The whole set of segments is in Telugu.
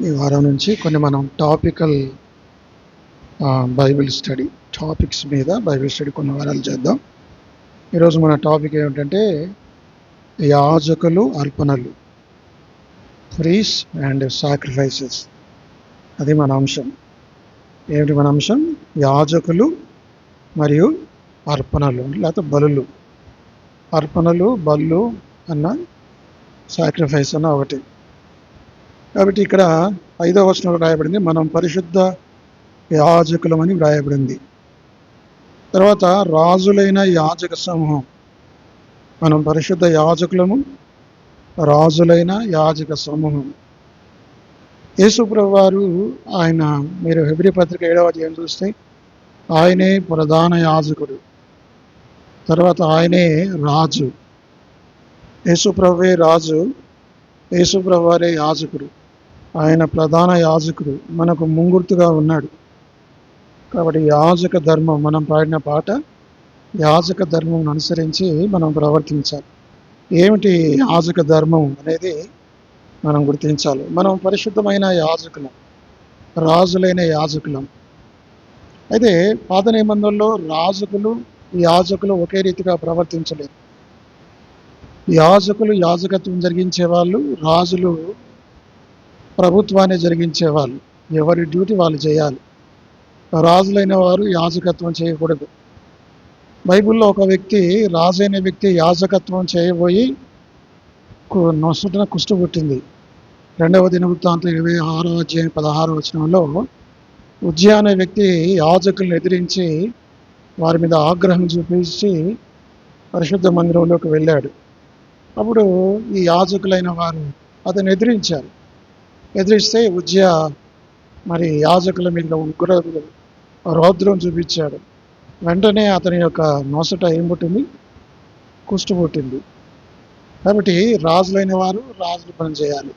ఈ వారం నుంచి కొన్ని మనం టాపికల్ బైబిల్ స్టడీ టాపిక్స్ మీద బైబిల్ స్టడీ కొన్ని వారాలు చేద్దాం. ఈరోజు మన టాపిక్ ఏమిటంటే యాజకులు అర్పణలు, ప్రీస్ అండ్ సాక్రిఫైసెస్. అది మన అంశం. ఏమిటి మన అంశం? యాజకులు మరియు అర్పణలు లేకపోతే బలులు. అర్పణలు, బలులు అన్న సాక్రిఫైస్ అన్న ఒకటి. కాబట్టి ఇక్కడ 5వ వచనంలో రాయబడింది, మనం పరిశుద్ధ యాజకులమని వ్రాయబడింది. తర్వాత రాజులైన యాజక సమూహం. మనం పరిశుద్ధ యాజకులము, రాజులైన యాజక సమూహం. యేసుప్రభు వారు ఆయన, మీరు హెబ్రీ పత్రిక 7వ అధ్యాయం చూస్తే ఆయనే ప్రధాన యాజకుడు, తర్వాత ఆయనే రాజు. యేసుప్రభువే రాజు, యేసుప్రభు వారే యాజకుడు. ఆయన ప్రధాన యాజకుడు, మనకు ముంగుర్తుగా ఉన్నాడు. కాబట్టి యాజక ధర్మం, మనం పాడిన పాట యాజక ధర్మం అనుసరించి మనం ప్రవర్తించాలి. ఏమిటి యాజక ధర్మం అనేది మనం గుర్తించాలి. మనం పరిశుద్ధమైన యాజకులం, రాజులైన యాజకులం. అయితే పాత నిబంధనలో రాజులు, యాజకులు ఒకే రీతిగా ప్రవర్తించలేదు. యాజకులు యాజకత్వం జరిగించేవాళ్ళు, రాజులు ప్రభుత్వాన్ని జరిగించేవాళ్ళు. ఎవరి డ్యూటీ వాళ్ళు చేయాలి. రాజులైన వారు యాజకత్వం చేయకూడదు. బైబిల్లో ఒక వ్యక్తి, రాజైన వ్యక్తి యాజకత్వం చేయబోయి నొసటన కుష్టు పుట్టింది. 2వ దినవృత్తాంతం 26వ అధ్యాయం 16వ వచనంలో ఉజ్జియా అనే వ్యక్తి యాజకులను ఎదిరించి వారి మీద ఆగ్రహం చూపించి పరిశుద్ధ మందిరంలోకి వెళ్ళాడు. అప్పుడు ఈ యాజకులైన వారు అతను ఎదిరించారు. ఎదిరిస్తే ఉజ్జియా మరి యాజకుల మీద ఉగ్ర రౌద్రం చూపించాడు. వెంటనే అతని యొక్క నొసట ఏం పుట్టింది? కుష్టు పుట్టింది. కాబట్టి రాజులైన వారు రాజుల పని చేయాలి,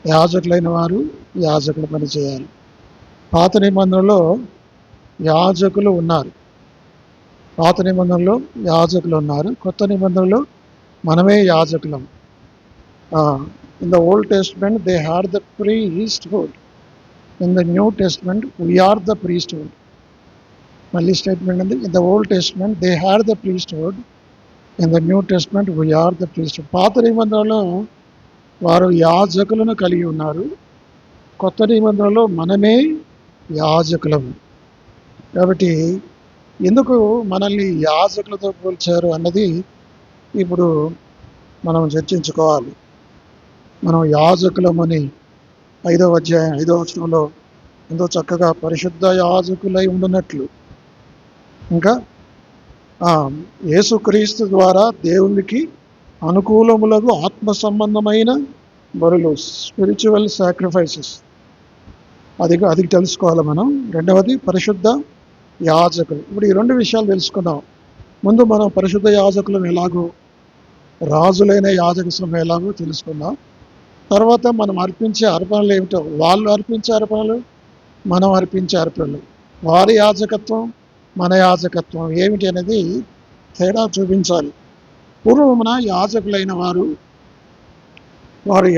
యాజకులైన వారు యాజకుల పని చేయాలి. పాత నిబంధనలో యాజకులు ఉన్నారు, పాత నిబంధనలో యాజకులు ఉన్నారు. కొత్త నిబంధనలో మనమే యాజకులం. In the Old Testament they had the priesthood, in the New Testament we are the priesthood. మళ్ళీ స్టేట్మెంట్ ఉంది, in the Old Testament they had the priesthood, in the New Testament we are the priesthood. పాత నిబంధనలో వారు యాజకులను కలిగి ఉన్నారు, కొత్త నిబంధనలో మనమే యాజకులము. కాబట్టి ఎందుకు మనల్ని యాజకులతో పోల్చారు అన్నది ఇప్పుడు మనం చర్చించుకోవాలి. మనం యాజకులమని 5వ అధ్యాయం 5వ వచనంలో ఎంతో చక్కగా పరిశుద్ధ యాజకులై ఉండునట్లు, ఇంకా యేసుక్రీస్తు ద్వారా దేవునికి అనుకూలములకు ఆత్మ సంబంధమైన బలులు, స్పిరిచువల్ సాక్రిఫైసెస్, అది తెలుసుకోవాలి మనం. రెండవది పరిశుద్ధ యాజకులు. ఇప్పుడు ఈ 2 విషయాలు తెలుసుకుందాం. ముందు మనం పరిశుద్ధ యాజకులను ఎలాగో, రాజులైన యాజక సమయం ఎలాగో తెలుసుకుందాం. తర్వాత మనం అర్పించే అర్పణలు ఏమిటో, వాళ్ళు అర్పించే అర్పణలు, మనం అర్పించే అర్పణలు, వారి యాజకత్వం మన యాజకత్వం ఏమిటి అనేది తేడా చూపించాలి. పూర్వమున యాజకులైన వారు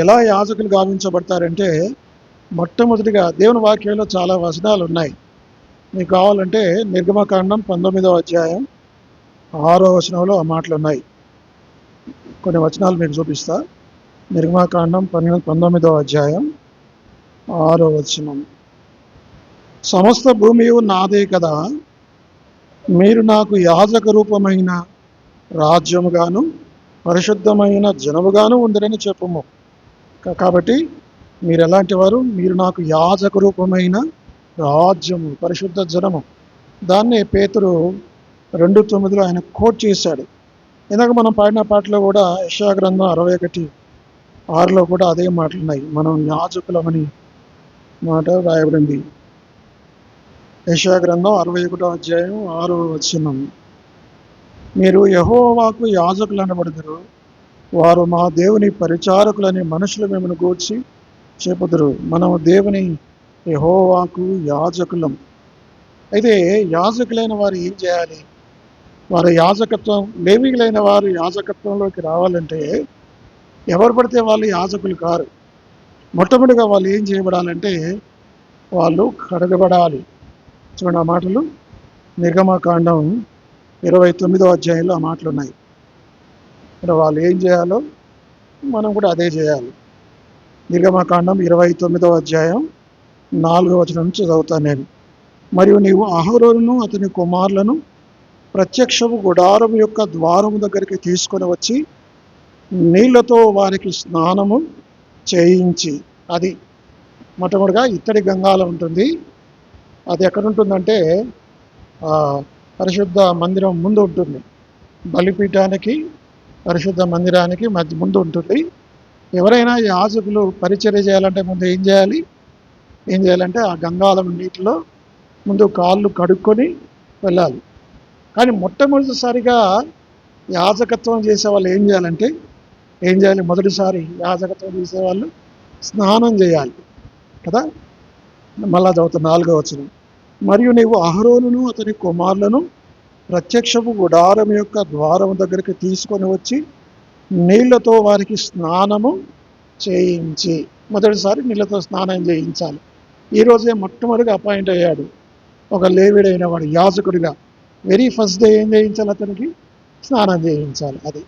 ఎలా యాజకులు గావించబడతారంటే, మొట్టమొదటిగా దేవుని వాక్యంలో చాలా వచనాలు ఉన్నాయి. మీకు కావాలంటే నిర్గమకాండం 19వ అధ్యాయం 6వ వచనంలో ఆ మాటలు ఉన్నాయి. కొన్ని వచనాలు మీకు చూపిస్తా. నిర్గమకాండం 19వ అధ్యాయం 6వ వచనం, సమస్త భూమి నాదే కదా, మీరు నాకు యాజక రూపమైన రాజ్యముగాను పరిశుద్ధమైన జనముగాను ఉందరని చెప్పుము. కాబట్టి మీరు ఎలాంటి వారు? మీరు నాకు యాజక రూపమైన రాజ్యము, పరిశుద్ధ జనము. దాన్ని పేతురు 2:9 ఆయన కోట్ చేశాడు. ఇందాక మనం పాడిన పాటలో కూడా యెషయా గ్రంథం 61:6లో కూడా అదే మాటలు ఉన్నాయి. మనం యాజకులమని మాట రాయబడింది. యెషయా గ్రంథం 61వ అధ్యాయం 6వ వచనం, మీరు యెహోవాకు యాజకులు అనబడుదురు, వారు మా దేవుని పరిచారకులని మనుషులు మిమ్మల్ని గూర్చి చెప్పుదురు. మనం దేవుని యెహోవాకు యాజకులం. అయితే యాజకులైన వారు ఏం చేయాలి? వారి యాజకత్వం, లేవీయులైన వారు యాజకత్వంలోకి రావాలంటే ఎవరు పడితే వాళ్ళు యాజకులు కారు. మొట్టమొదటిగా వాళ్ళు ఏం చేయబడాలంటే వాళ్ళు కడగబడాలి. చూడండి ఆ మాటలు నిర్గమకాండం 29వ అధ్యాయంలో ఆ మాటలు ఉన్నాయి. అంటే వాళ్ళు ఏం చేయాలో మనం కూడా అదే చేయాలి. నిర్గమకాండం 29వ అధ్యాయం 4వ వచనం నుంచి చదువుతాను నేను. మరియు నీవు అహరోనును అతని కుమారులను ప్రత్యక్షపు గుడారం యొక్క ద్వారము దగ్గరికి తీసుకొని వచ్చి నీళ్లతో వారికి స్నానము చేయించి, అది మొట్టమొదటిగా ఇత్తడి గంగాల ఉంటుంది. అది ఎక్కడ ఉంటుందంటే పరిశుద్ధ మందిరం ముందు ఉంటుంది. బలిపీఠానికి పరిశుద్ధ మందిరానికి మధ్య ముందు ఉంటుంది. ఎవరైనా యాజకులు పరిచర్య చేయాలంటే ముందు ఏం చేయాలంటే ఆ గంగాళం నీటిలో ముందు కాళ్ళు కడుక్కొని వెళ్ళాలి. కానీ మొట్టమొదటిసారిగా యాజకత్వం చేసే వాళ్ళు ఏం చేయాలి? మొదటిసారి యాజకత్వం చేసేవాళ్ళు స్నానం చేయాలి కదా. మళ్ళా చదువుతా 4వ వచనం. మరియు నీవు అహరోనును అతని కుమారులను ప్రత్యక్షపు గుడారం యొక్క ద్వారం దగ్గరికి తీసుకొని వచ్చి నీళ్లతో వారికి స్నానము చేయించి, మొదటిసారి నీళ్లతో స్నానం చేయించాలి. ఈరోజే మొట్టమొదటిగా అపాయింట్ అయ్యాడు ఒక లేవీడైన వాడు యాజకుడిగా. వెరీ ఫస్ట్ డే ఏం చేయించాలి? అతనికి స్నానం చేయించాలి. అది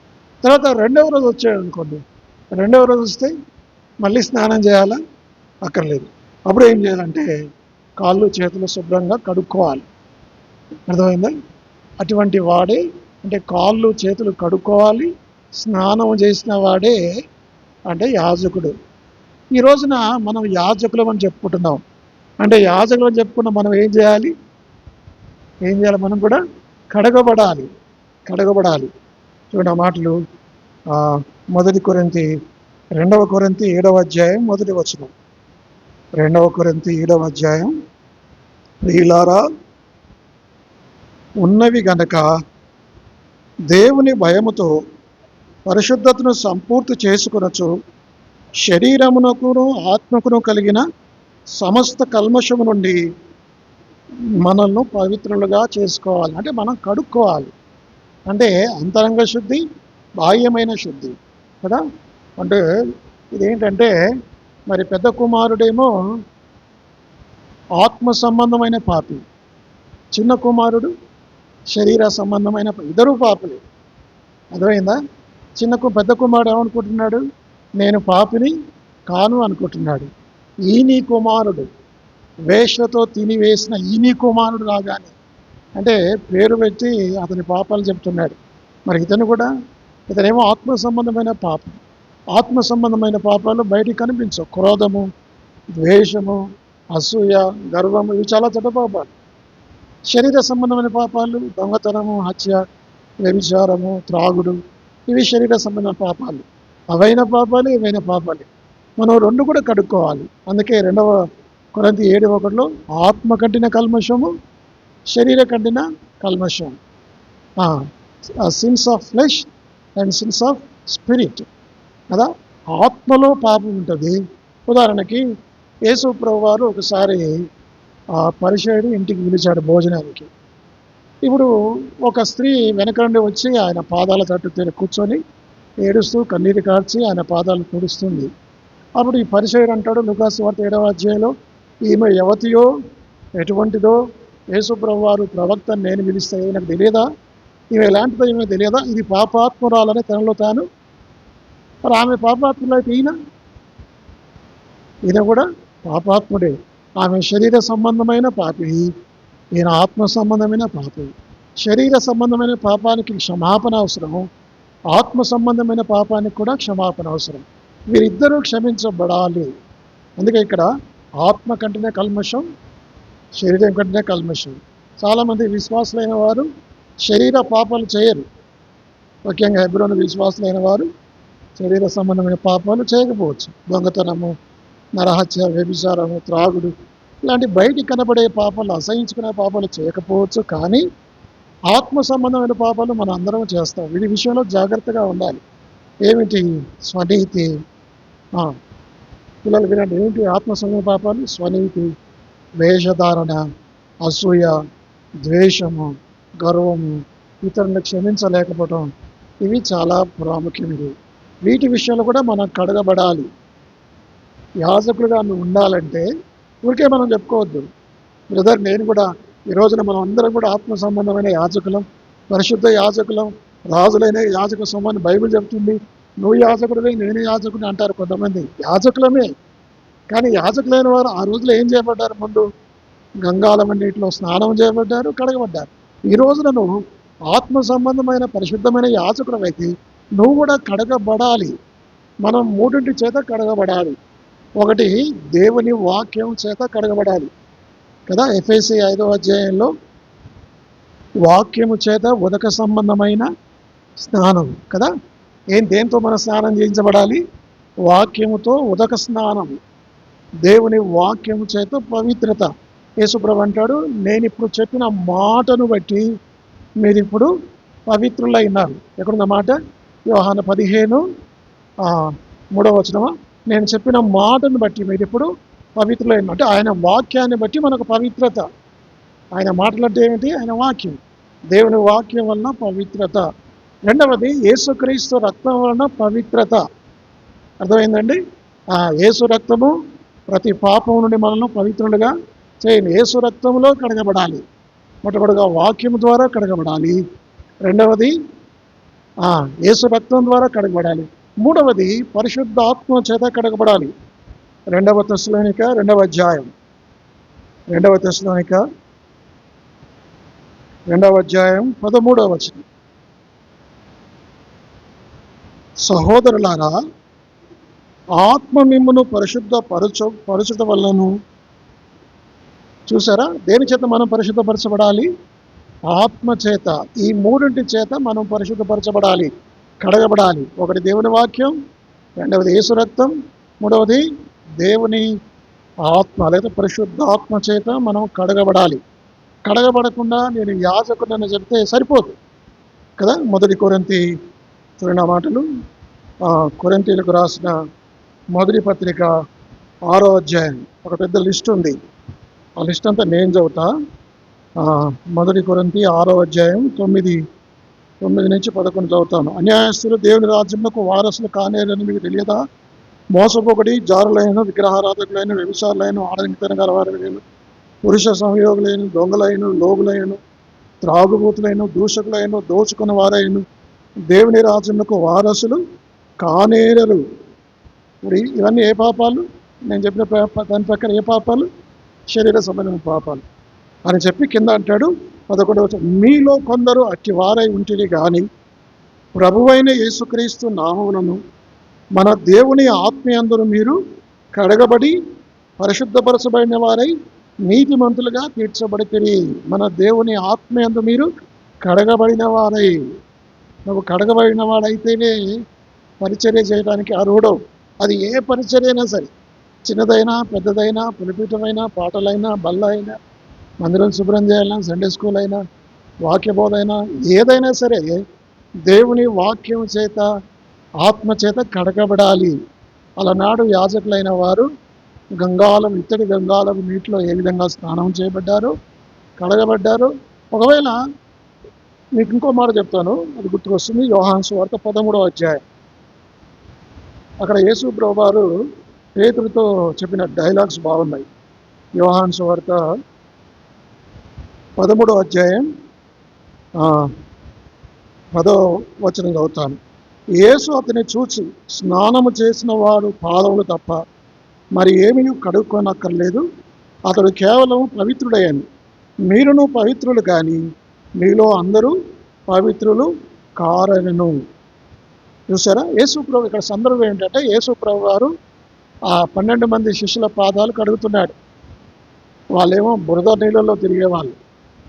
తర్వాత రెండవ రోజు వచ్చాడు అనుకోండి, రెండవ రోజు వస్తే మళ్ళీ స్నానం చేయాలా? అక్కర్లేదు. అప్పుడు ఏం చేయాలంటే కాళ్ళు చేతులు శుభ్రంగా కడుక్కోవాలి. అర్థమైందా? అటువంటి వాడే, అంటే కాళ్ళు చేతులు కడుక్కోవాలి, స్నానం చేసిన వాడే అంటే యాజకుడు. ఈ రోజున మనం యాజకులం అని చెప్పుకుంటున్నాం. అంటే యాజకులు అని చెప్పుకున్న మనం ఏం చేయాలి? మనం కూడా కడగబడాలి. చూడండి ఆ మాటలు 1 కొరింథీ 2వ కొరింథీ 7వ అధ్యాయం 1వ వచనం. 2వ కొరింథీ 7వ అధ్యాయం. ప్రియులారా, ఉన్నవి గనక దేవుని భయముతో పరిశుద్ధతను సంపూర్తి చేసుకొనొచ్చు శరీరమునకును ఆత్మకును కలిగిన సమస్త కల్మషము నుండి మనల్ని పవిత్రులుగా చేసుకోవాలి. అంటే మనం కడుక్కోవాలి. అంటే అంతరంగ శుద్ధి, బాహ్యమైన శుద్ధి కదా. అంటే ఇదేంటంటే మరి పెద్ద కుమారుడేమో ఆత్మ సంబంధమైన పాపి, చిన్న కుమారుడు శరీర సంబంధమైన, ఇద్దరు పాపులే. అర్థమైందా? పెద్ద కుమారుడు ఏమనుకుంటున్నాడు? నేను పాపిని కాను అనుకుంటున్నాడు. ఈని కుమారుడు, వేషతో తినివేసిన ఈని కుమారుడు రాగానే అంటే పేరు పెట్టి అతని పాపాలు చెప్తున్నాడు. మరి ఇతనేమో ఆత్మ సంబంధమైన పాపం. ఆత్మ సంబంధమైన పాపాలు బయటికి కనిపించవు. క్రోధము, ద్వేషము, అసూయ, గర్వము, ఇవి చాలా చెడ్డ పాపాలు. శరీర సంబంధమైన పాపాలు దొంగతనము, హత్య, వ్యభిచారము, త్రాగుడు, ఇవి శరీర సంబంధమైన పాపాలు. అవైన పాపాలు, ఇవైన పాపాలు. మనం రెండు కూడా కడుక్కోవాలి. అందుకే 2వ కొరింథీ 7:1 ఆత్మ కంటిన కల్మషము, శరీర కంటిన కల్మషం, since of flesh and since of spirit కదా. ఆత్మలో పాపం ఉంటుంది. ఉదాహరణకి యేసు ప్రభువు వారు ఒకసారి పరిసయ్యుడు ఇంటికి పిలిచాడు భోజనానికి. ఇప్పుడు ఒక స్త్రీ వెనక నుండి వచ్చి ఆయన పాదాల తట్టు కూర్చొని ఏడుస్తూ కన్నీరు కార్చి ఆయన పాదాలు తుడుస్తుంది. అప్పుడు ఈ పరిసయ్యుడు అంటాడు లూకా సువార్త 7వ అధ్యాయంలో, ఈమె యవతియో ఎటువంటిదో యేసు ప్రభువు వారు ప్రవక్త నేను పిలిస్తే నాకు తెలియదా? ఈమె ఎలాంటిదో ఈమె తెలియదా? ఇది పాపాత్మురాలని తనలో తాను. మరి ఆమె పాపాత్ములు అయితే ఈయన కూడా పాపాత్ముడే. ఆమె శరీర సంబంధమైన పాపి, ఈయన ఆత్మ సంబంధమైన పాపి. శరీర సంబంధమైన పాపానికి క్షమాపణ అవసరము, ఆత్మ సంబంధమైన పాపానికి కూడా క్షమాపణ అవసరం. వీరిద్దరూ క్షమించబడాలి. అందుకే ఇక్కడ ఆత్మ కంటేనే కల్మషం, శరీరం కంటేనే కల్మషం. చాలామంది విశ్వాసులైన వారు శరీర పాపాలు చేయరు. ముఖ్యంగా హెబ్రోను విశ్వాసులైన వారు శరీర సంబంధమైన పాపాలు చేయకపోవచ్చు. దొంగతనము, నరహత్య, వ్యభిచారము, త్రాగుడు, ఇలాంటి బయటికి కనబడే పాపాలు, అసహించుకునే పాపాలు చేయకపోవచ్చు. కానీ ఆత్మ సంబంధమైన పాపాలు మనం అందరం చేస్తాం. వీటి విషయంలో జాగ్రత్తగా ఉండాలి. ఏమిటి? స్వనీతి. పిల్లలు వినండి, ఏంటి ఆత్మ సంబంధ పాపాలు? స్వనీతి, వేషధారణ, అసూయ, ద్వేషము, గర్వము, ఇతరులను క్షమించలేకపోవటం, ఇవి చాలా ప్రాముఖ్యమైనవి. వీటి విషయంలో కూడా మనం కడగబడాలి. యాజకులుగా నువ్వు ఉండాలంటే ఊరికే మనం చెప్పుకోవద్దు, బ్రదర్ నేను కూడా ఈ రోజున మనం అందరం కూడా ఆత్మ సంబంధమైన యాజకులం, పరిశుద్ధ యాజకులం, రాజులైన యాజక సొమ్మని బైబిల్ చెప్తుంది. నువ్వు యాజకుడివే నేను యాజకుడిని అంటారు కొంతమంది. యాజకులమే, కానీ యాజకులైన వారు ఆ రోజులో ఏం చేయబడ్డారు? ముందు గంగాళం నీటిలో స్నానం చేయబడ్డారు, కడగబడ్డారు. ఈ రోజున నువ్వు ఆత్మ సంబంధమైన పరిశుద్ధమైన యాజకుడమైతే నువ్వు కూడా కడగబడాలి. మనం మూడింటి చేత కడగబడాలి. ఒకటి దేవుని వాక్యం చేత కడగబడాలి కదా. ఎఫెసీ 5వ అధ్యాయంలో వాక్యము చేత ఉదక సంబంధమైన స్నానం కదా. దేంతో మన స్నానం చేయించబడాలి? వాక్యముతో ఉదక స్నానం, దేవుని వాక్యము చేత పవిత్రత. యేసుప్రభు అంటాడు, నేను ఇప్పుడు చెప్పిన మాటను బట్టి మీరు ఇప్పుడు పవిత్రులైనారు. ఎక్కడున్న మాట? యోహాను 15:3 నేను చెప్పిన మాటను బట్టి మీరు ఇప్పుడు పవిత్రులైన, అంటే ఆయన వాక్యాన్ని బట్టి మనకు పవిత్రత. ఆయన మాటలంటే ఏమిటి? ఆయన వాక్యం, దేవుని వాక్యం వలన పవిత్రత. రెండవది యేసుక్రీస్తు రక్తం వలన పవిత్రత. అర్థమైందండి? యేసు రక్తము ప్రతి పాపం నుండి మనల్ని పవిత్రులుగా చేయండి. యేసు రక్తంలో కడగబడాలి. మొట్టమొదటిగా వాక్యం ద్వారా కడగబడాలి, రెండవది యేసు రక్తం ద్వారా కడగబడాలి, మూడవది పరిశుద్ధాత్మ చేత కడగబడాలి. 2 తెస్సలోనిక 2వ అధ్యాయం 13వ వచనం. సహోదరులారా, ఆత్మ మిమ్మును పరుచుట వలన, చూసారా దేని చేత మనం పరిశుద్ధపరచబడాలి? ఆత్మ చేత. ఈ మూడింటి చేత మనం పరిశుద్ధపరచబడాలి, కడగబడాలి. ఒకటి దేవుని వాక్యం, రెండవది యేసు రక్తం, మూడవది దేవుని ఆత్మ లేదా పరిశుద్ధాత్మ చేత మనం కడగబడాలి. కడగబడకుండా నేను యాజకుడని చెప్తే సరిపోదు కదా. 1 కొరింథీ చూడండి ఆ మాటలు. కొరింథీయులకు రాసిన మొదటి పత్రిక 6వ అధ్యాయం, ఒక పెద్ద లిస్ట్ ఉంది. ఆ లిస్ట్ అంతా నేను చదువుతా. 1 కొరింథీ 6వ అధ్యాయం 9 నుంచి 11 చదువుతాను. అన్యాయస్తులు దేవుని రాజ్యమునకు వారసులు కానేరని మీకు తెలియదా? మోసపోకడి, జారులైన, విగ్రహారాధకులైన, వ్యభిచారులైన, ఆడంగితన గలవారైన, పురుష సంయోగులైన, దొంగలైన, లోబులైన, త్రాగుబోతులైన, దూషకులైన, దోచుకున్న వారైన దేవుని రాజ్యమునకు వారసులు కానేరరు. ఇప్పుడు ఇవన్నీ ఏ పాపాలు? నేను చెప్పిన దాని ప్రకారం ఏ పాపాలు? శరీర సంబంధమైన పాపాలు అని చెప్పి కింద అంటాడు 11వ వచనం, మీలో కొందరు అట్టి వారై ఉంటిరి గాని ప్రభువైన యేసుక్రీస్తు నామములను మన దేవుని ఆత్మయందును మీరు కడగబడి పరిశుద్ధపరచబడిన వారై నీతిమంతులుగా తీర్చబడితిరి. మన దేవుని ఆత్మయందు మీరు కడగబడిన వారై. నువ్వు కడగబడిన వాడైతేనే పరిచర్య చేయడానికి అర్హుడవు. అది ఏ పరిచర్య అయినా సరే, చిన్నదైనా పెద్దదైనా, పులిపీఠమైనా, పాటలైనా, బల్ల అయినా, మందిరం శుభ్రం చేయాలన్నా, సండే స్కూల్ అయినా, వాక్యబోధ అయినా, ఏదైనా సరే దేవుని వాక్యం చేత ఆత్మ చేత కడగబడాలి. అలనాడు యాజకులైన వారు ఇత్తడి గంగాళం నీటిలో ఏ విధంగా స్నానం చేయబడ్డారు, కడగబడ్డారు. ఒకవేళ మీకు ఇంకో మాట చెప్తాను, అది గుర్తుకొస్తుంది. యోహాను సువార్త 13వ అధ్యాయం. అక్కడ యేసు ప్రభువారు పేతురుతో చెప్పిన డైలాగ్స్ బాగున్నాయి. యోహాను సువార్త 13వ అధ్యాయం 10వ వచనం చదువుతాను. యేసు అతని చూచి, స్నానము చేసిన వాడు పాదములు తప్ప మరి ఏమీ కడుక్కోనక్కర్లేదు, అతడు కేవలం పవిత్రుడయ్యాను. మీరును పవిత్రులు కానీ మీలో అందరూ పవిత్రులు కారను. చూసారా? యేసు ప్రభు ఇక్కడ సందర్భం ఏంటంటే, యేసు ప్రభు వారు ఆ 12 మంది శిష్యుల పాదాలు కడుగుతున్నాడు. వాళ్ళేమో బురద నీళ్ళలో తిరిగేవాళ్ళు.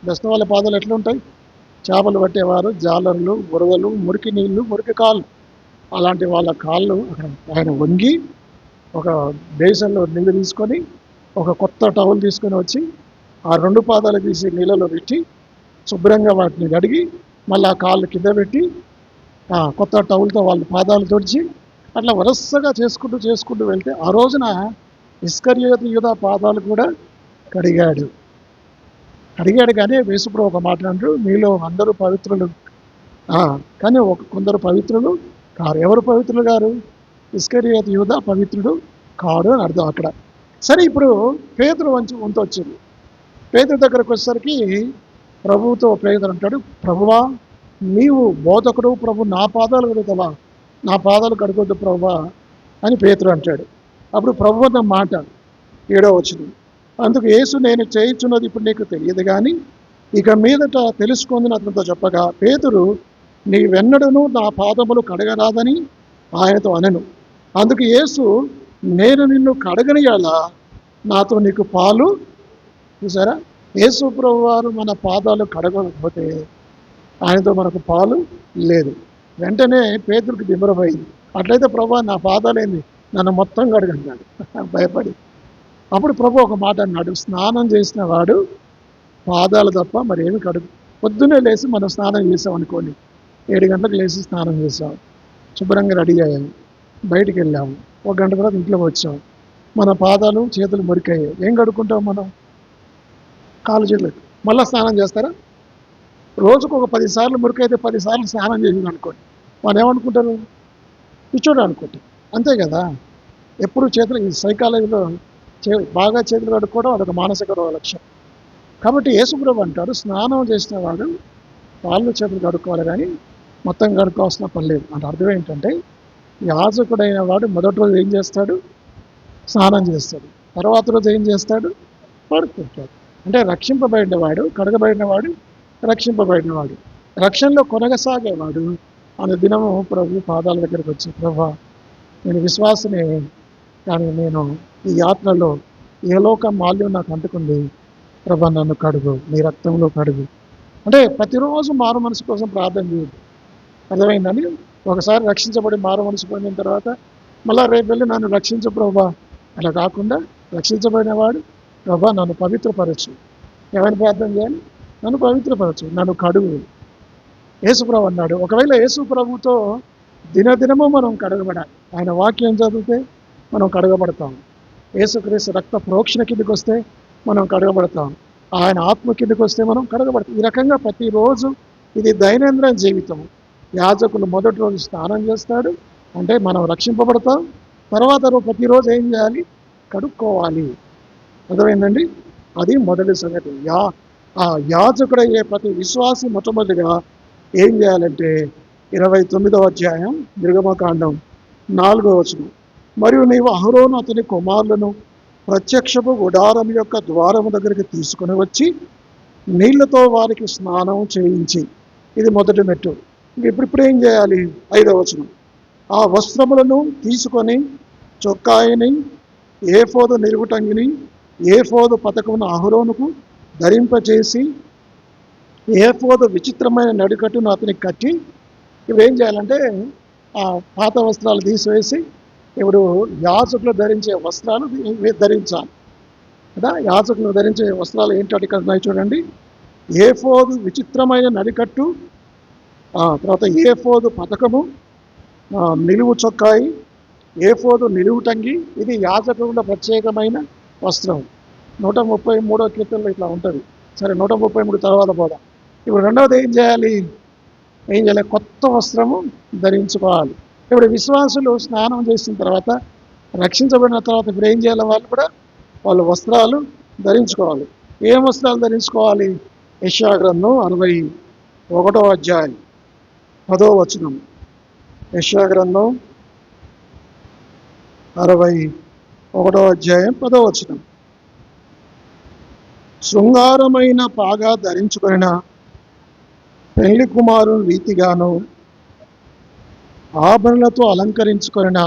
దశ వాళ్ళ పాదాలు ఎట్లుంటాయి? చేపలు పట్టేవారు, జాలర్లు, బురదలు, మురికి నీళ్లు, మురికి కాళ్ళు. అలాంటి వాళ్ళ కాళ్ళు ఆయన వంగి ఒక బేసన్లో నీళ్ళు తీసుకొని ఒక కొత్త టవల్ తీసుకొని వచ్చి ఆ 2 పాదాలు తీసి నీళ్ళలో పెట్టి శుభ్రంగా వాటిని కడిగి మళ్ళీ ఆ కాళ్ళు కింద పెట్టి కొత్త టవల్తో వాళ్ళ పాదాలు తుడిచి అట్లా వరసగా చేసుకుంటూ వెళ్తే ఆ రోజున ఇస్కరియోతు యూదా పాదాలు కూడా కడిగాడు. కానీ యేసుప్రభు ఒక మాట అంటారు, మీలో అందరూ పవిత్రులు కానీ కొందరు పవిత్రులు కారు. ఎవరు పవిత్రులు గారు? ఇస్కరియోతు యూదా పవిత్రుడు కాడు అని అర్థం అక్కడ. సరే, ఇప్పుడు పేతురు వంతు వచ్చింది. పేతురు దగ్గరకు వచ్చేసరికి ప్రభువుతో పేతురు అంటాడు, ప్రభువా, నీవు బోధకుడు ప్రభు, నా పాదాలు కడుగుతావా? నా పాదాలు కడుగొద్దు ప్రభువా అని పేతురు అంటాడు. అప్పుడు ప్రభు అన్న మాట 7వ వచనం, అందుకు యేసు, నేను చేయుచున్నది ఇప్పుడు నీకు తెలియదు కానీ ఇక మీదట తెలుసుకుందని అతనితో చెప్పగా, పేతురు, నీవెన్నడూనూ నా పాదములు కడగరాదని ఆయనతో అనెను. అందుకు యేసు, నేను నిన్ను కడగని యెడల నాతో నీకు పాలు. చూసారా, యేసు ప్రభు వారు మన పాదాలు కడగకపోతే ఆయనతో మనకు పాలు లేదు. వెంటనే పేతురుకి దిమ్మరపోయింది. అట్లయితే ప్రభు నా పాదాలేంది, నన్ను మొత్తం కడగంటాడు భయపడి. అప్పుడు ప్రభు ఒక మాట అన్నాడు, స్నానం చేసిన వాడు పాదాలు తప్ప మరేమి కడుగు. పొద్దున్నే లేచి మనం స్నానం చేసాం అనుకోండి, 7 గంటలకు లేచి స్నానం చేసాం, శుభ్రంగా రెడీ అయ్యాము, బయటికి వెళ్ళాము, 1 గంట తర్వాత ఇంట్లోకి వచ్చాం, మన పాదాలు చేతులు మురికయ్యాయి, ఏం కడుక్కుంటాం మనం? కాళ్ళు చేతులు. మళ్ళీ స్నానం చేస్తారా? రోజుకు ఒక 10 సార్లు మురికైతే 10 సార్లు స్నానం చేసింది అనుకోండి, మనం ఏమనుకుంటారు? పిచ్చోడు అనుకుంటారు. అంతే కదా. ఎప్పుడు చేతులు, ఈ సైకాలజీలో బాగా చేతులు కడుక్కోవడం అదొక మానసిక లక్ష్యం. కాబట్టి యేసుప్రభు అంటాడు, స్నానం చేసిన వాడు కాళ్ళు చేతులు కడుక్కోవాలి కానీ మొత్తం కడుక్కోవాల్సిన పని లేదు. అంటే అర్థం ఏంటంటే, యాజకుడైన వాడు మొదటి రోజు ఏం చేస్తాడు? స్నానం చేస్తాడు. తర్వాత రోజు ఏం చేస్తాడు? పడుకుంటాడు. అంటే రక్షింపబడినవాడు, కడగబడినవాడు, రక్షింపబడినవాడు, రక్షణలో కొనసాగేవాడు అనే దినము ప్రభు పాదాల దగ్గరికి వచ్చి, ప్రభా, నేను విశ్వాసనే కానీ నేను ఈ యాత్రలో ఏ లోక మాల్యం నాకు అంటుకుంది, ప్రభా నన్ను కడుగు, నీ రక్తంలో కడుగు. అంటే ప్రతిరోజు మారు మనసు కోసం ప్రార్థన చేయదు. అర్థమైందని, ఒకసారి రక్షించబడి మారు మనసు పొందిన తర్వాత మళ్ళీ రేపు వెళ్ళి నన్ను రక్షించు ప్రభా అలా కాకుండా, రక్షించబడిన వాడు, ప్రభా నన్ను పవిత్రపరచు. ఎవరిని ప్రార్థన చేయాలి? నన్ను పవిత్రపరచు, నన్ను కడుగు. యేసుప్రభు అన్నాడు. ఒకవేళ యేసుప్రభుతో దినదినము మనం కడగబడాలి. ఆయన వాక్యం చదివితే మనం కడగబడతాం. యేసుక్రీస్తు రక్త ప్రోక్షణ కిందకి వస్తే మనం కడగబడతాం. ఆయన ఆత్మ కిందకి వస్తే మనం కడగబడతాం. ఈ రకంగా ప్రతిరోజు ఇది దైనందిన జీవితం. యాజకులు మొదటి రోజు స్నానం చేస్తాడు, అంటే మనం రక్షింపబడతాం. తర్వాత ప్రతిరోజు ఏం చేయాలి? కడుక్కోవాలి. అర్థమైందండి? అది మొదటి సంగతి. ఆ యాజకుడయ్యే ప్రతి విశ్వాసి మొట్టమొదటిగా ఏం చేయాలంటే 29వ అధ్యాయం నిర్గమకాండం 4వ వచనం, మరియు నీవు అహరోను అతని కుమారులను ప్రత్యక్షపు గుడారం యొక్క ద్వారము దగ్గరికి తీసుకుని వచ్చి నీళ్లతో వారికి స్నానం చేయించి, ఇది మొదటి మెట్టు. ఇప్పుడు ఏం చేయాలి? 5వ వచనం, ఆ వస్త్రములను తీసుకొని చొక్కాయిని, ఏఫోదు నిలువుటంగిని, ఏఫోదు పతకమును అహరోనుకు ధరింపచేసి ఏఫోదు విచిత్రమైన నడికట్టును అతనికి కట్టి, ఇప్పుడు ఏం చేయాలంటే ఆ పాత వస్త్రాలు తీసివేసి ఇప్పుడు యాజకులు ధరించే వస్త్రాలు ధరించాలి కదా. యాజకులు ధరించే వస్త్రాలు ఏంటంటే ఇక్కడ ఉన్నాయి చూడండి, ఏఫోదు విచిత్రమైన నడికట్టు, తర్వాత ఏఫోదు పతకము, నిలువు చొక్కాయి, ఏఫోదు నిలువుటంగి. ఇది యాజకుల ప్రత్యేకమైన వస్త్రం. 133వ కీర్తనలో ఇట్లా ఉంటుంది. సరే, 133 తర్వాత పోదాం. ఇప్పుడు రెండవది ఏం చేయాలి? కొత్త వస్త్రము ధరించుకోవాలి. ఇప్పుడు విశ్వాసులు స్నానం చేసిన తర్వాత, రక్షించబడిన తర్వాత ఇప్పుడు ఏం చేయాలి? వాళ్ళు వస్త్రాలు ధరించుకోవాలి. ఏం వస్త్రాలు ధరించుకోవాలి? యెషయా గ్రంథం 61వ అధ్యాయం 10వ వచనం. యెషయా గ్రంథం 61వ అధ్యాయం 10వ వచనం, శృంగారమైన పాగా ధరించుకున్న పెళ్లి కుమారుని రీతిగాను, ఆభరణలతో అలంకరించుకున్న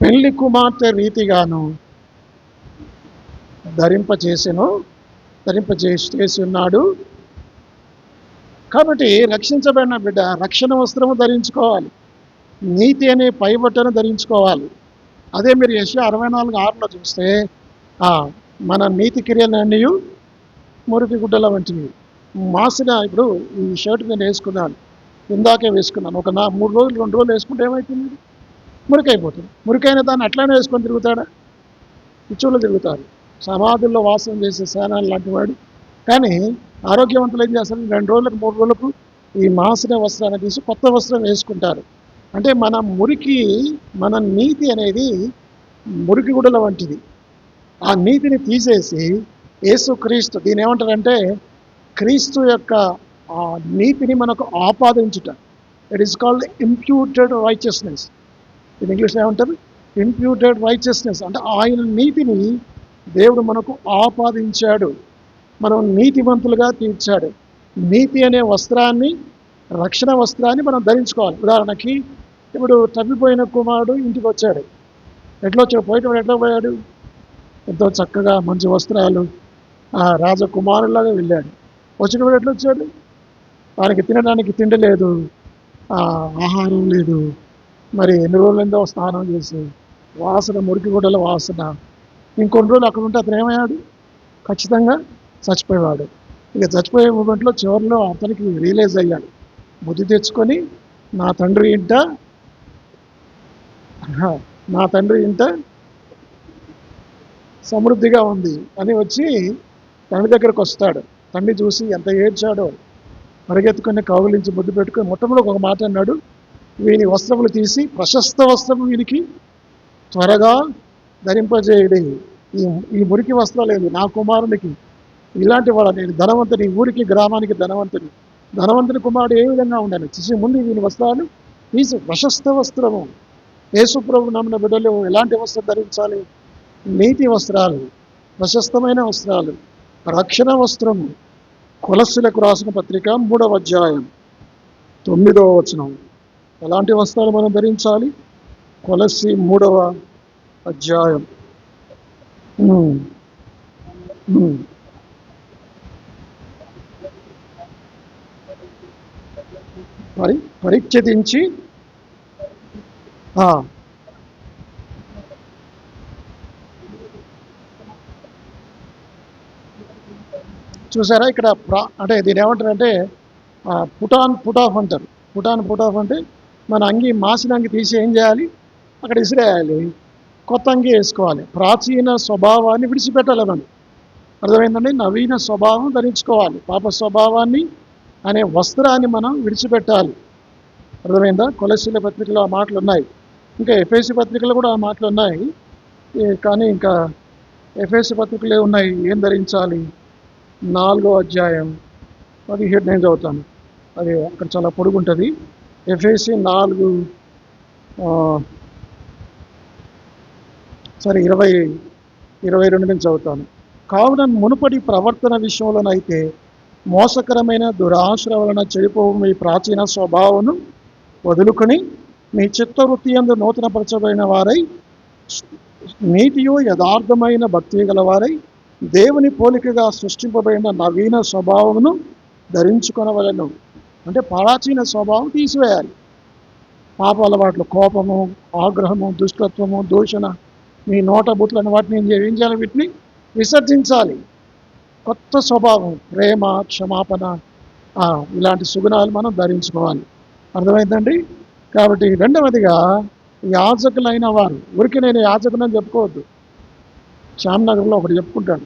పెళ్లి కుమార్తె రీతిగాను ధరింపచేసి ఉన్నాడు. కాబట్టి రక్షించబడిన బిడ్డ రక్షణ వస్త్రము ధరించుకోవాలి, నీతి అనే పైబట్టను ధరించుకోవాలి. అదే మీరు యెషయా 64:6లో చూస్తే, మన నీతి క్రియలన్నీ మురికి గుడ్డల వంటివి, మాసిన. ఇప్పుడు ఈ షర్ట్ నేను వేసుకున్నాను, ఇందాకే వేసుకున్నాను, ఒక 3 రోజులు 2 రోజులు వేసుకుంటే ఏమవుతుంది? మురికైపోతుంది. మురికైన దాన్ని అట్లానే వేసుకొని తిరుగుతాడా? పిచ్చోళ్ళు తిరుగుతారు, సమాధుల్లో వాసం చేసే సేనాలు లాంటి వాడు. కానీ ఆరోగ్యవంతులు ఏం చేస్తారు? 2 రోజులకు 3 రోజులకు ఈ మాసిన వస్త్రాన్ని తీసి కొత్త వస్త్రం వేసుకుంటారు. అంటే మన మురికి, మన నీతి అనేది మురికి గుడల వంటిది. ఆ నీతిని తీసేసి యేసుక్రీస్తు, దీని ఏమంటారంటే క్రీస్తు యొక్క ఆ నీతిని మనకు ఆపాదించుట. It is called imputed righteousness. ఇది ఇంగ్లీష్లో ఏమంటారు? Imputed righteousness. అంటే ఆయన నీతిని దేవుడు మనకు ఆపాదించాడు, మనం నీతిమంతులుగా తీర్చాడు. నీతి అనే వస్త్రాన్ని, రక్షణ వస్త్రాన్ని మనం ధరించుకోవాలి. ఉదాహరణకి ఇప్పుడు తప్పిపోయిన కుమారుడు ఇంటికి వచ్చాడు. ఎట్లా వచ్చాడు? పోయేటప్పుడు ఎట్లా పోయాడు? ఎంతో చక్కగా మంచి వస్త్రాలు, రాజకుమారులాగా వెళ్ళాడు. వచ్చినప్పుడు ఎట్లా వచ్చాడు? వారికి తినడానికి తిండి లేదు, ఆహారం లేదు. మరి ఎన్ని రోజులైందో స్నానం చేసి వాసన, మురికి గుడ్డల వాసన. ఇంకొన్ని రోజులు అక్కడ ఉంటే అతను ఏమయ్యాడు? ఖచ్చితంగా చచ్చిపోయేవాడు. ఇక చచ్చిపోయే మూమెంట్లో చివరిలో అతనికి రియలైజ్ అయ్యాడు, బుద్ధి తెచ్చుకొని నా తండ్రి ఇంట సమృద్ధిగా ఉంది అని వచ్చి తండ్రి దగ్గరకు వస్తాడు. తండ్రి చూసి ఎంత ఏడ్చాడో, పరిగెత్తుకొని కౌగిలించి ముద్దు పెట్టుకొని మొట్టమొదటి ఒక మాట అన్నాడు, వీని వస్త్రములు తీసి ప్రశస్త వస్త్రము వీనికి త్వరగా ధరింపజేయడి. ఈ మురికి వస్త్రాలు లేదు నా కుమారునికి. ఇలాంటి వాడు నేను ధనవంతుని, ఊరికి గ్రామానికి ధనవంతుని కుమారుడు ఏ విధంగా ఉండాలి? చూసి ముందు వీని వస్త్రాలు తీసి ప్రశస్త వస్త్రము. యేసుప్రభు నమ్మిన బిడ్డలు ఎలాంటి వస్త్రం ధరించాలి? నీతి వస్త్రాలు, ప్రశస్తమైన వస్త్రాలు, రక్షణ వస్త్రము. కొలస్సీలకు రాసిన పత్రిక 3వ అధ్యాయం 9వ వచనం. ఎలాంటి వస్త్రాలు మనం ధరించాలి? కొలస్సీ 3వ అధ్యాయం పరిచ్ఛేదించి చూసారా ఇక్కడ అంటే దీని ఏమంటారంటే పుట్ ఆఫ్ అంటారు. పుట్ ఆఫ్ అంటే మన అంగి, మాసిన అంగి తీసి ఏం చేయాలి? అక్కడ ఇసిరేయాలి, కొత్త అంగి వేసుకోవాలి. ప్రాచీన స్వభావాన్ని విడిచిపెట్టాలి మనం. అర్థమైందండి? నవీన స్వభావం ధరించుకోవాలి. పాప స్వభావాన్ని అనే వస్త్రాన్ని మనం విడిచిపెట్టాలి. అర్థమైందా? కొలస్సీల పత్రికలో ఆ మాటలు ఉన్నాయి, ఇంకా ఎఫెసీ పత్రికలో కూడా ఆ మాటలు ఉన్నాయి. కానీ ఇంకా ఎఫెసీ పత్రికలే ఉన్నాయి. ఏం ధరించాలి? 4వ అధ్యాయం 17 నేను చదువుతాను. అది అక్కడ చాలా పొడుగుంటుంది. ఎఫెసీ 4 సరే 22 నేను చదువుతాను. కావున మునుపటి ప్రవర్తన విషయంలోనైతే మోసకరమైన దురాశల వలన చెడిపోవు మీ ప్రాచీన స్వభావమును వదులుకొని మీ చిత్తవృత్తి యందు నూతనపరచబడిన వారై నీతియు యథార్థమైన భక్తి గలవారై దేవుని పోలికగా సృష్టింపబడిన నవీన స్వభావమును ధరించుకొనవలెను. అంటే ప్రాచీన స్వభావం తీసివేయాలి. పాప అలవాట్లు, కోపము, ఆగ్రహము, దుష్టత్వము, దూషణ, మీ నోట బుట్లను వాటిని ఏం చేయాలి? వీటిని విసర్జించాలి. కొత్త స్వభావం, ప్రేమ, క్షమాపణ, ఇలాంటి సుగుణాలు మనం ధరించుకోవాలి. అర్థమైందండి? కాబట్టి రెండవదిగా యాజకులైన వారు, ఊరికి నేను యాజకులని చెప్పుకోవద్దు. శ్యామ్నగర్లో ఒకటి చెప్పుకుంటాడు,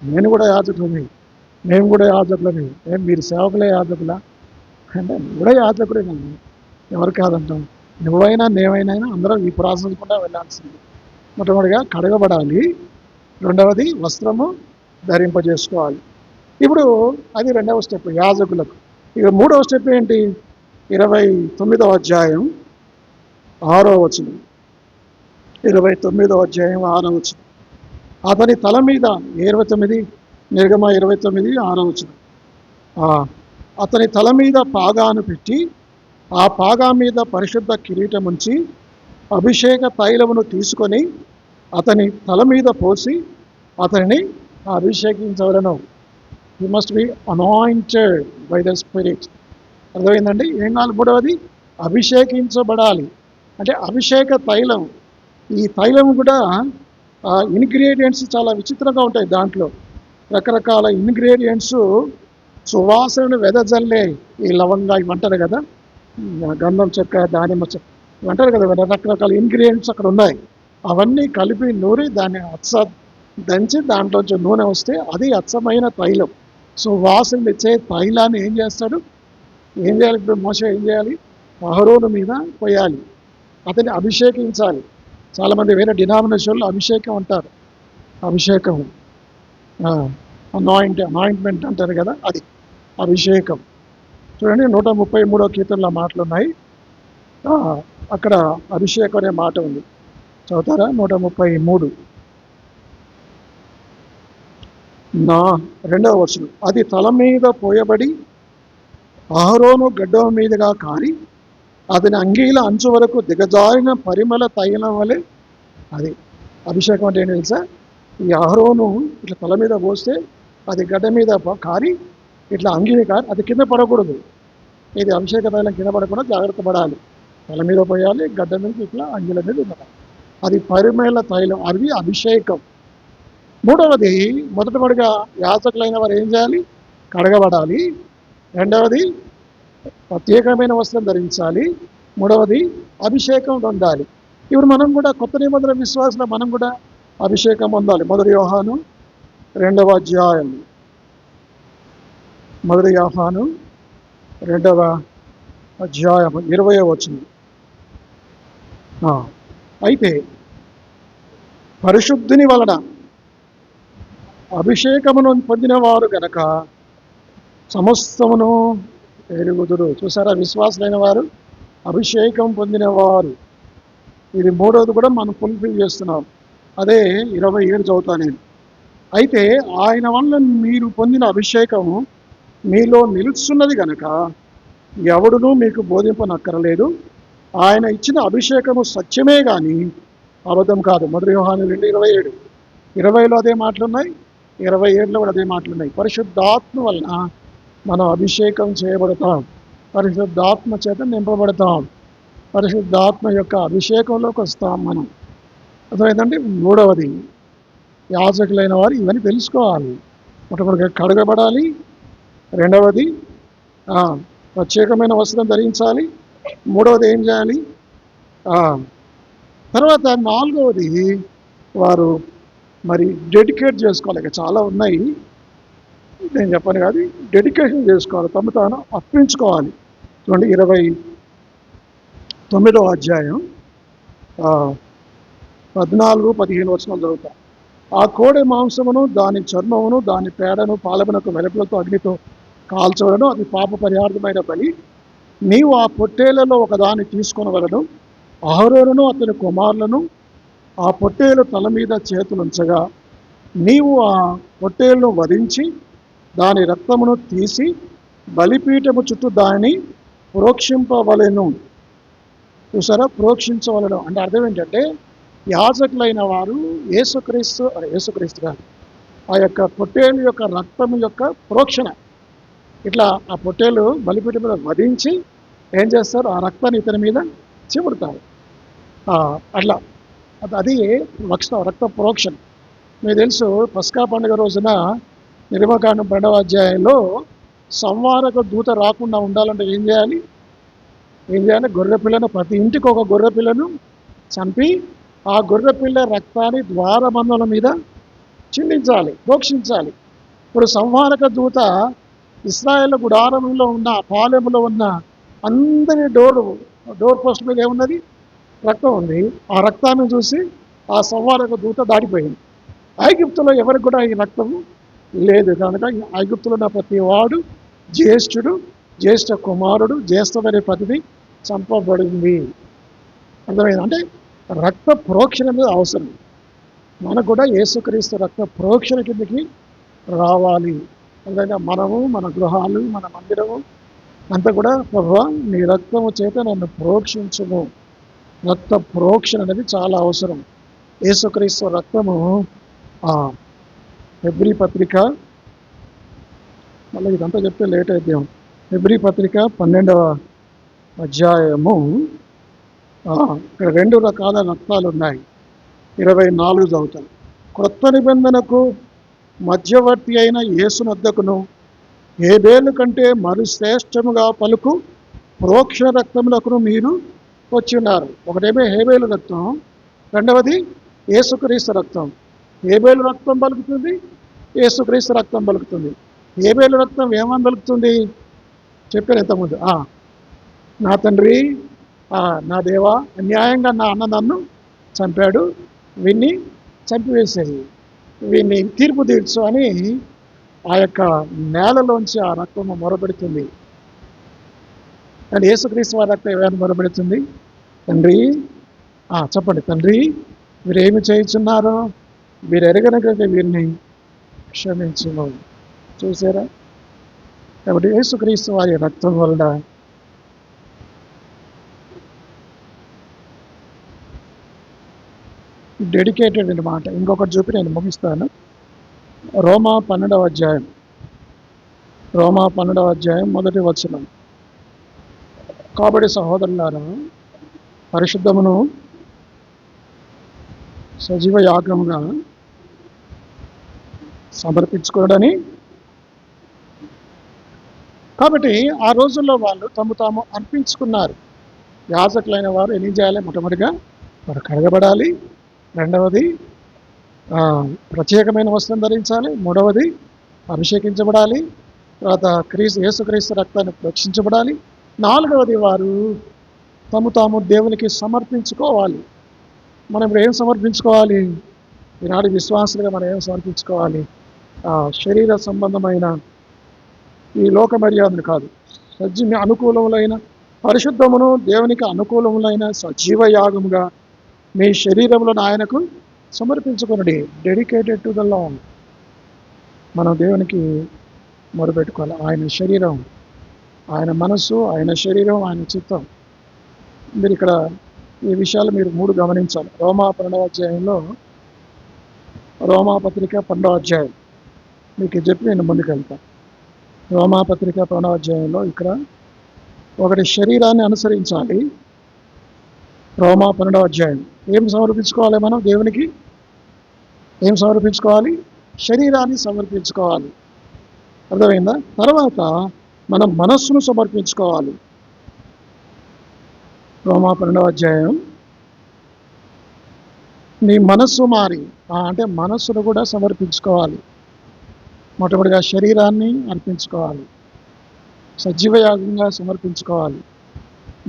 నేను కూడా యాజకులని, మేము కూడా యాజకులని. మీరు సేవకులే యాజకులా అంటే కూడా యాజకుడే కానీ ఎవరు కాదంటాం. నువ్వైనా నేవైనా అందరం ఈ ప్రాసెస్ కూడా వెళ్ళాల్సింది. మొట్టమొదటిగా కడగబడాలి, రెండవది వస్త్రము ధరింపజేసుకోవాలి. ఇప్పుడు అది రెండవ స్టెప్ యాజకులకు. ఇక మూడవ స్టెప్ ఏంటి? 29వ అధ్యాయం 6వ వచనం. 29వ అధ్యాయం 6వ వచనం. అతని తల మీద 29 నిర్గమ 29 6వ వచనం. అతని తల మీద పాగాను పెట్టి ఆ పాగా మీద పరిశుద్ధ కిరీటం ఉంచి అభిషేక తైలమును తీసుకొని అతని తల మీద పోసి అతనిని అభిషేకించవలను. He must be anointed by the Spirit. అర్థమైందండి? ఏం కాదు? మూడవది అభిషేకించబడాలి. అంటే అభిషేక తైలం. ఈ తైలం కూడా ఇంగ్రీడియంట్స్ చాలా విచిత్రంగా ఉంటాయి. దాంట్లో రకరకాల ఇంగ్రీడియంట్స్ సువాసనను వెదజల్లే ఈ లవంగా ఇవి అంటారు కదా, గంధం చెక్క, దానిమ్మ చెక్క అంటారు కదా, రకరకాల ఇంగ్రీడియంట్స్ అక్కడ ఉన్నాయి. అవన్నీ కలిపి నూరి దాన్ని దంచి దాంట్లోంచి నూనె వస్తే అది అచ్చమైన తైలం. సువాసనలు ఇచ్చే తైలాన్ని ఏం చేస్తాడు? ఏం చేయాలి? ఇప్పుడు మోషే ఏం చేయాలి? అహరోను మీద పోయాలి, అతన్ని అభిషేకించాలి. చాలామంది వేరే డినామినేషన్లో అభిషేకం అంటారు. అభిషేకం, అనాయింట్మెంట్ అంటారు కదా, అది అభిషేకం. చూడండి 133వ కీర్తనలో మాటలు ఉన్నాయి. అక్కడ అభిషేకం అనే మాట ఉంది. చదువుతారా? 133 2వ వచనం. అది తల మీద పోయబడి అహరోను గడ్డం మీదుగా కారి అతని అంగీల అంచు వరకు దిగజారిన పరిమళ తైలం వలె. అది అభిషేకం అంటే ఏంటి తెలుసా? ఈ అహరోను ఇట్లా తల మీద పోస్తే అది గడ్డ మీద కారి ఇట్లా అంగీని కారి అది కింద పడకూడదు. ఇది అభిషేక తైలం కింద పడకుండా జాగ్రత్త పడాలి. తల మీద పోయాలి, గడ్డ మీద ఇట్లా అంగిల మీద ఉండాలి. అది పరిమళ తైలం, అది అభిషేకం. మూడవది, మొదటివాడిగా యాజకులైన వారు ఏం చేయాలి? కడగబడాలి. రెండవది, ప్రత్యేకమైన వస్త్రం ధరించాలి. మూడవది, అభిషేకం పొందాలి. ఇప్పుడు మనం కూడా కొత్త నిబంధన విశ్వాసంలో మనం కూడా అభిషేకం పొందాలి. 1 యోహాను 2వ అధ్యాయం, 1 యోహాను 2వ అధ్యాయం 20వ వచనం. అయితే పరిశుద్ధిని వలన అభిషేకమును పొందిన వారు గనక సమస్తమును ఎరుగుదురు. చూసారా? విశ్వాసులైన వారు, అభిషేకం పొందిన వారు. ఇది మూడవది కూడా మనం ఫుల్ఫిల్ చేస్తున్నాం. అదే 27 చదువుతా నేను. అయితే ఆయన వల్ల మీరు పొందిన అభిషేకము మీలో నిలుస్తున్నది గనక ఎవడునూ మీకు బోధింపనక్కరలేదు. ఆయన ఇచ్చిన అభిషేకము సత్యమే కానీ అబద్ధం కాదు. 1 యోహాను 2:27. 20లో అదే మాటలున్నాయి, 27లో కూడా అదే మాటలున్నాయి. పరిశుద్ధాత్మ వలన మనం అభిషేకం చేయబడతాం, పరిశుద్ధాత్మ చేత నింపబడతాం, పరిశుద్ధాత్మ యొక్క అభిషేకంలోకి వస్తాం మనం. అర్థమైందండి? మూడవది, యాజకులైన వారు ఇవన్నీ తెలుసుకోవాలి. మొట్టమొదటిగా కడగబడాలి. రెండవది, ప్రత్యేకమైన వస్త్రం ధరించాలి. మూడవది ఏం చేయాలి? తర్వాత నాలుగవది, వారు మరి డెడికేట్ చేసుకోవాలి. ఇక చాలా ఉన్నాయి, నేను చెప్పను కాదు. డెడికేషన్ చేసుకోవాలి, తమ తాను అర్పించుకోవాలి. చూడండి 29వ అధ్యాయం 14-15 వచనాలు చదువుతాం. ఆ కోడె మాంసమును దాని చర్మమును దాని పేడను పాలమునకు వెలుపలతో అగ్నితో కాల్చవలను, అది పాప పరిహార్థమైన బలి. నీవు ఆ పొట్టేళ్లలో ఒకదాన్ని తీసుకొనవలను. అహరోనును అతని కుమారులను ఆ పొట్టేలు తల మీద చేతులుంచగా నీవు ఆ పొట్టేలును వధించి దాని రక్తమును తీసి బలిపీఠము చుట్టూ దాన్ని ప్రోక్షింపవలెను. చూసారా? ప్రోక్షించవలను అంటే అర్థం ఏంటంటే, యాజకులైన వారు యేసుక్రీస్తు గారు ఆ యొక్క పొట్టేలు యొక్క రక్తం యొక్క ప్రోక్షణ, ఇట్లా ఆ పొట్టేలు బలిపీఠం మీద వధించి ఏం చేస్తారు? ఆ రక్తాన్ని ఇతని మీద చిమురుతారు. అట్లా అది రక్త ప్రోక్షణ. మీకు తెలుసు, పస్కా పండుగ రోజున నిర్మకాండం 2వ అధ్యాయంలో సంవారక దూత రాకుండా ఉండాలంటే ఏం చేయాలి? గొర్రె పిల్లను, ప్రతి ఇంటికి ఒక గొర్రె పిల్లను చంపి ఆ గొర్రె పిల్ల రక్తాన్ని ద్వారబంధముల మీద చిందించాలి, ప్రోక్షించాలి. ఇప్పుడు సంహారక దూత ఇశ్రాయేలు గుడారంలో ఉన్న, పాలెంలో ఉన్న అందరి డోర్ పోస్ట్ మీద ఏమున్నది? రక్తం ఉంది. ఆ రక్తాన్ని చూసి ఆ సంహారక దూత దాటిపోయింది. ఐగుప్తులో ఎవరికి కూడా ఈ రక్తము లేదు కనుక ఐగుప్తులో ఉన్న ప్రతి వాడు జ్యేష్ఠుడు, జ్యేష్ఠ కుమారుడు, జ్యేష్ఠమైన ప్రతిది చంపబడింది. అర్థమైంది? అంటే రక్త ప్రోక్షణ అనేది అవసరం. మనకు కూడా యేసుక్రీస్తు రక్త ప్రోక్షణ కిందకి రావాలి. అందుకని మనము, మన గృహాలు, మన మందిరము అంతా కూడా, ప్రభువా నీ రక్తము చేత నన్ను ప్రోక్షించుము. రక్త ప్రోక్షణ అనేది చాలా అవసరం. యేసుక్రీస్తు రక్తము హెబ్రీ పత్రిక, మళ్ళీ ఇదంతా చెప్తే లేట్ అయితే, హెబ్రీ పత్రిక 12వ అధ్యాయము, ఇక్కడ 2 రకాల రక్తాలు ఉన్నాయి. 24 చదువుతాను. క్రొత్త నిబంధనకు మధ్యవర్తి అయిన యేసునొద్దకును హేబేలు కంటే మరి శ్రేష్టముగా పలుకు ప్రోక్షణ రక్తములకును మీరు వచ్చి ఉన్నారు. ఒకటేమో హేబేలు రక్తం, రెండవది యేసుక్రీస్తు రక్తం. హేబేలు రక్తం పలుకుతుంది, యేసుక్రీస్తు రక్తం పలుకుతుంది. హేబేలు రక్తం ఏమని పలుకుతుంది? చెప్పాను ఇంతకుముందు, నా తండ్రి, నా దేవా, అన్యాయంగా నా అన్న నన్ను చంపాడు, వీన్ని చంపివేసేది, వీన్ని తీర్పు తీర్చు అని ఆ యొక్క నేలలోంచి ఆ రక్తము మొరపెడుతుంది. కానీ యేసుక్రీస్తు వారి రక్తం ఏమైనా మొరపెడుతుంది? తండ్రి, చెప్పండి, తండ్రి వీరేమి చేయుచున్నారో వీరు ఎరగనక వీరిని క్షమించును. చూసారా? కాబట్టి యేసుక్రీస్తు వారి రక్తం వలన డెడికేటెడ్ అన్నమాట. ఇంకొకటి చూపి నేను ముగిస్తాను. రోమా 12వ అధ్యాయం, రోమా 12వ అధ్యాయం 1వ వచనం. కాబట్టి సహోదరులారా, పరిశుద్ధమును సజీవ యాగముగా సమర్పించుకోవడని. కాబట్టి ఆ రోజుల్లో వాళ్ళు తాము అర్పించుకున్నారు. యాజకులైన వారు ఏం చేయాలి? మొట్టమొదటిగా వారు కడగబడాలి, రెండవది ప్రత్యేకమైన వస్త్రం ధరించాలి, మూడవది అభిషేకించబడాలి, తర్వాత యేసుక్రీస్తు రక్తాన్ని రక్షించబడాలి, నాలుగవది వారు తాము దేవునికి సమర్పించుకోవాలి. మనం ఇప్పుడు ఏం సమర్పించుకోవాలి? ఈనాడు విశ్వాసులుగా మనం ఏం సమర్పించుకోవాలి? శరీర సంబంధమైన ఈ లోక మర్యాదను కాదు, అనుకూలములైన పరిశుద్ధమును దేవునికి అనుకూలములైన సజీవ యాగముగా మీ శరీరములను ఆయనకు సమర్పించుకొనుడి. Dedicated to the Lord. మనం దేవునికి మొరపెట్టుకోవాలి. ఆయన శరీరం, ఆయన మనస్సు, ఆయన శరీరం, ఆయన చిత్తం. మీరు ఇక్కడ ఈ విషయాలు మీరు 3 గమనించాలి. రోమా 12వ అధ్యాయంలో, రోమాపత్రిక 12వ అధ్యాయం మీకు చెప్పి నేను ముందుకెళ్తాను. రోమాపత్రిక 12వ అధ్యాయంలో ఇక్కడ ఒకటి శరీరాన్ని అనుసరించాలి. రోమా 12వ అధ్యాయం ఏం సమర్పించుకోవాలి? మనం దేవునికి ఏం సమర్పించుకోవాలి? శరీరాన్ని సమర్పించుకోవాలి. అర్థమైందా? తర్వాత మనం మనస్సును సమర్పించుకోవాలి. రోమా 12వ అధ్యాయం, నీ మనస్సు మారి, అంటే మనస్సును కూడా సమర్పించుకోవాలి. మొట్టమొదటిగా శరీరాన్ని అర్పించుకోవాలి, సజీవయాగంగా సమర్పించుకోవాలి,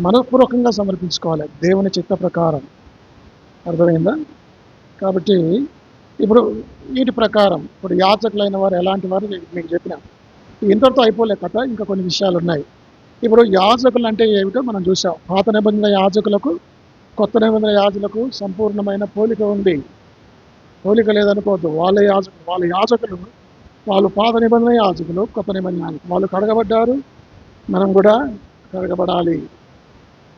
మనఃపూర్వకంగా సమర్పించుకోవాలి దేవుని చిత్త ప్రకారం. అర్థమైందా? కాబట్టి ఇప్పుడు వీటి ప్రకారం ఇప్పుడు యాజకులైన వారు ఎలాంటి వారు మీకు చెప్పిన. ఇంతటితో అయిపోలే కథ, ఇంకా కొన్ని విషయాలు ఉన్నాయి. ఇప్పుడు యాజకులు అంటే ఏమిటో మనం చూసాం. పాత నిబంధన యాజకులకు కొత్త నిబంధన యాజకులకు సంపూర్ణమైన పోలిక ఉంది. పోలిక లేదనుకోవద్దు. వాళ్ళ యాజకులు వాళ్ళు పాత నిబంధన యాజకులు, కొత్త నిబంధన యాజకులు. వాళ్ళు కడగబడ్డారు, మనం కూడా కడగబడాలి.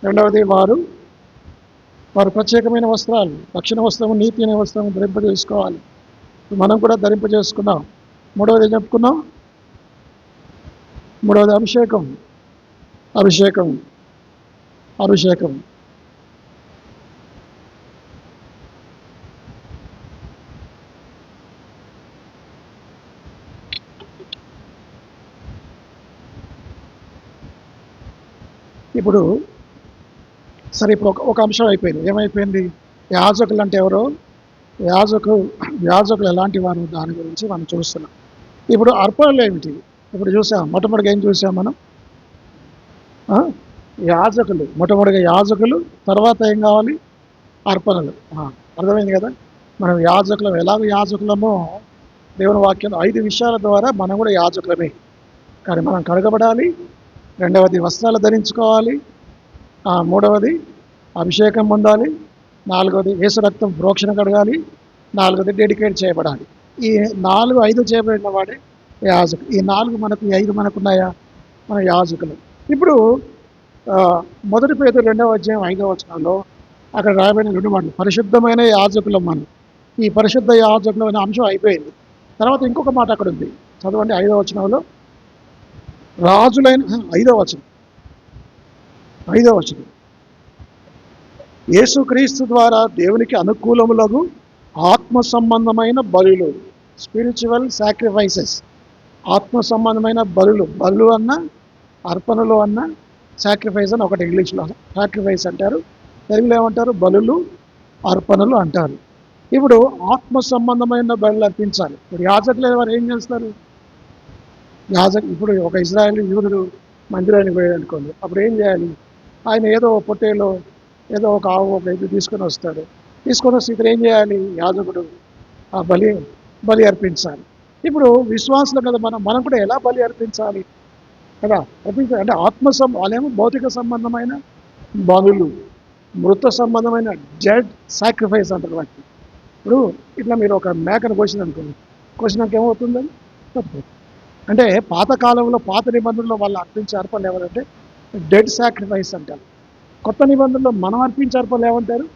రెండవది వారు ప్రత్యేకమైన వస్త్రాలు, రక్షణ వస్త్రము, నీతి అనే వస్త్రము ధరింపజేసుకోవాలి. మనం కూడా ధరింపజేసుకున్నాం. మూడవది చెప్పుకున్నాం. మూడవది అభిషేకం. అభిషేకం అభిషేకం ఇప్పుడు సరే, ఇప్పుడు ఒక అంశం అయిపోయింది. ఏమైపోయింది? యాజకులు అంటే ఎవరో, యాజకులు ఎలాంటి వారు, దాని గురించి మనం చూస్తున్నాం. ఇప్పుడు అర్పణలు ఏమిటి? ఇప్పుడు చూసాం. మొట్టమొదటిగా ఏం చూసాం మనం? యాజకులు, మొట్టమొదటిగా యాజకులు, తర్వాత ఏం కావాలి? అర్పణలు. అర్థమైంది కదా? మనం యాజకులం. ఎలాగ యాజకులమో దేవుని వాక్యం 5 విషయాల ద్వారా మనం కూడా యాజకులమే. కానీ మనం కడగబడాలి, రెండవది వస్త్రాలు ధరించుకోవాలి, మూడవది అభిషేకం పొందాలి, నాలుగవది యేసు రక్తం ప్రోక్షణ కడగాలి, నాలుగవది డెడికేట్ చేయబడాలి. ఈ 5 చేయబడిన వాడే యాజకులు. ఈ 4 మనకు, ఈ 5 మనకున్నాయా? మన యాజకులు. ఇప్పుడు 1 పేతురు 2వ అధ్యాయం 5వ వచనంలో అక్కడ రాయబడిన 2 మాటలు, పరిశుద్ధమైన యాజకులం మనం. ఈ పరిశుద్ధ యాజకులు అనే అంశం అయిపోయింది. తర్వాత ఇంకొక మాట అక్కడ ఉంది, చదవండి. 5వ వచనంలో రాజులైన 5వ వచనం, యేసుక్రీస్తు ద్వారా దేవునికి అనుకూలములకు ఆత్మ సంబంధమైన బలులు, స్పిరిచువల్ సాక్రిఫైసెస్. ఆత్మ సంబంధమైన బలు అన్న, అర్పణలు అన్న, సాక్రిఫైస్ అని ఒకటి ఇంగ్లీష్లో. సాక్రిఫైస్ అంటారు, తెలుగులో ఏమంటారు? బలులు, అర్పణలు అంటారు. ఇప్పుడు ఆత్మ సంబంధమైన బలులు అర్పించాలి. ఇప్పుడు యాజకులు వారు ఏం చేస్తారు? ఇప్పుడు ఒక ఇజ్రాయేల్ యూదుడు మందిరానికి పోయాడు అనుకోండి, అప్పుడు ఏం చేయాలి? ఆయన ఏదో పొట్టేలో ఏదో ఒక ఆవు, ఒక ఇది తీసుకొని వస్తాడు. తీసుకున్న స్థితిలో ఏం చేయాలి? యాజకుడు ఆ బలి అర్పించాలి. ఇప్పుడు విశ్వాసులు కదా మనం కూడా ఎలా బలి అర్పించాలి కదా? అర్పించాలి అంటే వాళ్ళేమో భౌతిక సంబంధమైన బలులు, మృత సంబంధమైన డెడ్ సాక్రిఫైస్ అంటారు వాటిని. ఇప్పుడు ఇట్లా మీరు ఒక మేకను కోసిననుకోండి, కోసినాక ఏమవుతుందని తప్పు. అంటే పాతకాలంలో పాత నిబంధనలో వాళ్ళు అర్పించే అర్పణలు ఏమంటే డెడ్ సాక్రిఫైస్ అంటారు. కొత్త నిబంధనలో మనం అర్పించే అర్పణలు ఏమంటారు?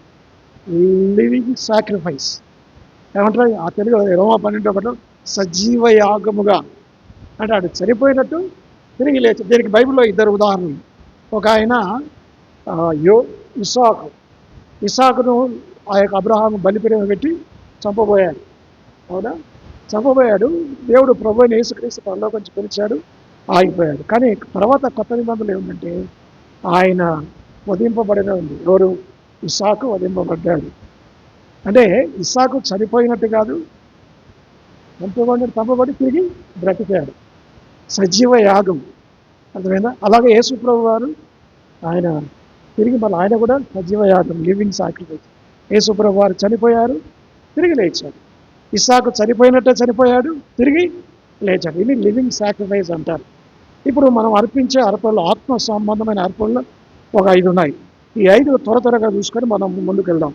Living sacrifice. ఏమంటారు ఆ తెలుగు రోమా 12:1 సజీవ యాగముగా, అంటే అటు చనిపోయినట్టు తిరిగి లేచి. దీనికి బైబిల్లో ఇద్దరు ఉదాహరణలు. ఒక ఆయన ఇసాకును ఆ యొక్క అబ్రహాము బలిపీఠం పెట్టి చంపబోయాడు. అవునా? చంపబోయాడు. దేవుడు ప్రభు అయిన యేసుక్రీస్తు పరలోకించి పిలిచాడు, ఆగిపోయాడు. కానీ తర్వాత కొత్త నిబంధనలు ఏమిటంటే ఆయన వధింపబడిన ఉంది. ఎవరు? ఇస్సాకు వధింపబడ్డాడు. అంటే ఇస్సాకు చనిపోయినట్టు కాదు, చంపబడి తిరిగి బ్రతికాడు. సజీవ యాగం, అర్థమైందా? అలాగే యేసు ప్రభు వారు ఆయన తిరిగి మళ్ళీ ఆయన కూడా సజీవ యాగం, లివింగ్ సాక్రిఫైస్. యేసు ప్రభు వారు చనిపోయారు, తిరిగి లేచాడు. ఇస్సాకు చనిపోయినట్టే చనిపోయాడు, తిరిగి లేచాడు. ఇది లివింగ్ సాక్రిఫైస్ అంటారు. ఇప్పుడు మనం అర్పించే అర్పణలు, ఆత్మ సంబంధమైన అర్పణలు ఒక 5 ఉన్నాయి. ఈ 5 త్వరగా చూసుకొని మనం ముందుకు వెళ్దాం.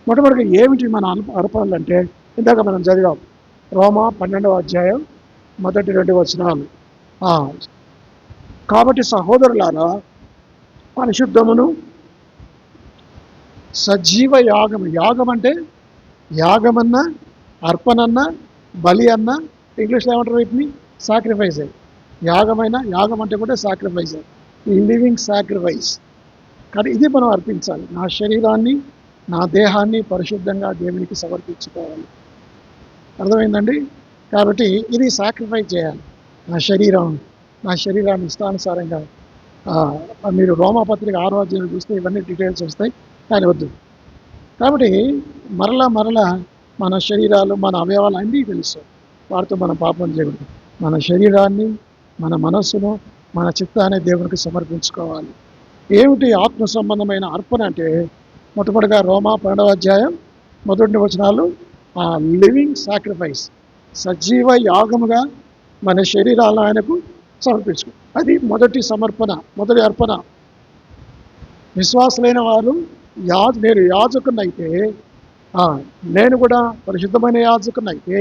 మొట్టమొదటిగా ఏమిటి మన అర్పణలు అంటే, ఇందాక మనం చదివాం రోమా 12వ మొదటి 2 వచనాలు. కాబట్టి సహోదరులారా, పరిశుద్ధమును సజీవ యాగం అంటే యాగమన్నా, అర్పణన్నా, బలి అన్నా ఇంగ్లీష్లో ఏమంటారు వీటిని? సాక్రిఫైస్. యాగం అంటే కూడా సాక్రిఫైస్, లివింగ్ సాక్రిఫైస్. కానీ ఇది మనం అర్పించాలి. నా శరీరాన్ని, నా దేహాన్ని పరిశుద్ధంగా దేవునికి సమర్పించుకోవాలి. అర్థమైందండి? కాబట్టి ఇది సాక్రిఫైస్ చేయాలి. నా శరీరాన్ని ఇష్టానుసారంగా. మీరు రోమాపత్రిక 6వ అధ్యాయం చూస్తే ఇవన్నీ డీటెయిల్స్ వస్తాయి, కానీ వద్దు. కాబట్టి మరలా మన శరీరాలు, మన అవయవాలు అన్నీ తెలుసు, వాటితో మనం పాపం చేయకూడదు. మన శరీరాన్ని, మన మనస్సును, మన చిత్తాన్ని దేవునికి సమర్పించుకోవాలి. ఏమిటి ఆత్మ సంబంధమైన అర్పణ అంటే, మొట్టమొదటిగా రోమా 12వ అధ్యాయం మొదటి వచనాలు, లివింగ్ సాక్రిఫైస్, సజీవ యాగముగా మన శరీరాలను ఆయనకు సమర్పించుకో. అది మొదటి సమర్పణ, మొదటి అర్పణ. విశ్వాసులైన వారు నేను యాజకునైతే, నేను కూడా పరిశుద్ధమైన యాజకునైతే,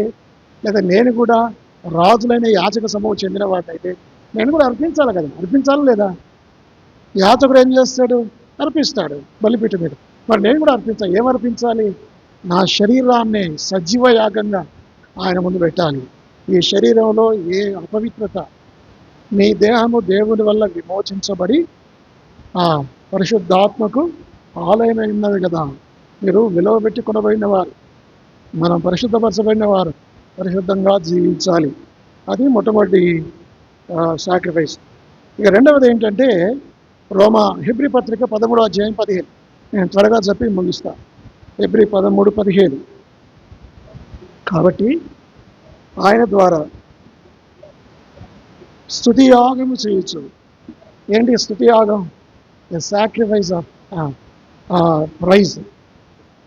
లేదా నేను కూడా రాజులైన యాజక సమూహం చెందిన వాడినైతే నేను కూడా అర్పించాలి కదా. అర్పించాలి లేదా? యాజకుడు ఏం చేస్తాడు? అర్పిస్తాడు బలిపీఠం మీద. మరి నేను కూడా అర్పించాలి. ఏం అర్పించాలి? నా శరీరాన్ని సజీవ యాగంగా ఆయన ముందు పెట్టాలి. ఈ శరీరంలో ఏ అపవిత్రత, మీ దేహము దేవుని వల్ల విమోచించబడి పరిశుద్ధాత్మకు ఆలయమైనది కదా. మీరు విలువ పెట్టి కొనబడిన వారు, మనం పరిశుద్ధపరచబడిన వారు, పరిశుద్ధంగా జీవించాలి. అది మొట్టమొదటి సాక్రిఫైస్. ఇక రెండవది ఏంటంటే హెబ్రీ పత్రిక 13వ అధ్యాయం 15. నేను త్వరగా చెప్పి ముగిస్తా. హెబ్రీ 13:15. కాబట్టి ఆయన ద్వారా స్తుతి యాగము చేయొచ్చు. ఏంటి స్తుతి యాగం? The sacrifice of praise.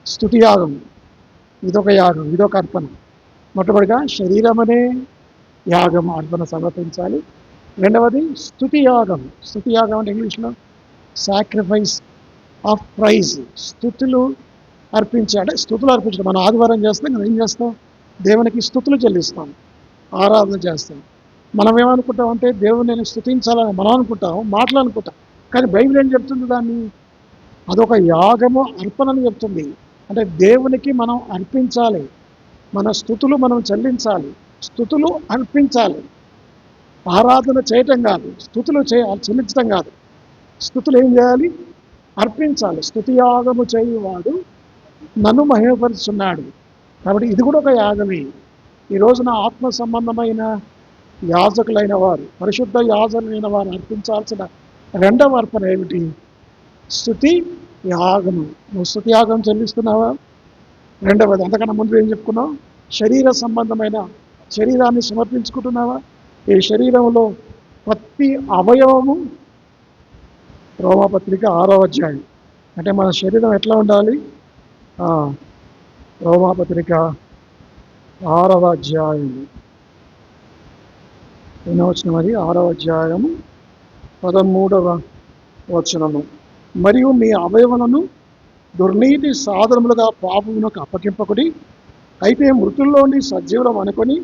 స్తుతి యాగం ఇదొక యాగం, ఇదొక అర్పణ. మొట్టమొదటిగా శరీరం అనే యాగం అర్పణ సమర్పించాలి. రెండవది స్తుతి యాగం. స్తుతి యాగం అంటే ఇంగ్లీష్లో సాక్రిఫైస్ ఆఫ్ ప్రైజ్. స్తుతులు అర్పించాలి. స్తుతులు అర్పించడం మనం ఆదివారం చేస్తాం కదా. ఏం చేస్తాం? దేవునికి స్తుతులు చెల్లిస్తాం, ఆరాధన చేస్తాం. మనం ఏమనుకుంటాం అంటే దేవుని నేను స్తుతించాలని మనం అనుకుంటాం, మాట్లాడుకుంటాం. కానీ బైబిల్ ఏం చెప్తుంది? దాన్ని అదొక యాగము, అర్పణని చెప్తుంది. అంటే దేవునికి మనం అర్పించాలి, మన స్తుతులు మనం చెల్లించాలి, స్తుతులు అర్పించాలి. ఆరాధన చేయటం కాదు, స్తుతులు చెల్లించడం కాదు. స్తుతులు ఏం చేయాలి? అర్పించాలి. స్తుతి యాగము చేయువాడు నన్ను మహిమపరుచున్నాడు. కాబట్టి ఇది కూడా ఒక యాగమే. ఈ రోజున ఆత్మ సంబంధమైన యాజకులైన వారు, పరిశుద్ధ యాజకులైన వారు అర్పించాల్సిన రెండవ అర్పణ ఏమిటి? స్తుతి యాగము. నువ్వు స్తుతి యాగం చెల్లిస్తున్నావా? రెండవది, అంతకన్నా ముందు ఏం చెప్పుకున్నావు? శరీరాన్ని సమర్పించుకుంటున్నావా? ఈ శరీరంలో ప్రతి అవయవము, రోమాపత్రిక 6వ అధ్యాయం. అంటే మన శరీరం ఎట్లా ఉండాలి? రోమాపత్రిక 6వ అధ్యాయం ఎన్నో వచనం అది? 6వ అధ్యాయము 13వ వచనము. మరియు మీ అవయవలను దుర్నీతి సాధనములుగా పాపమునకు అప్పగింపకుడి, అయితే మృతుల్లోని సజీవులం అనుకొని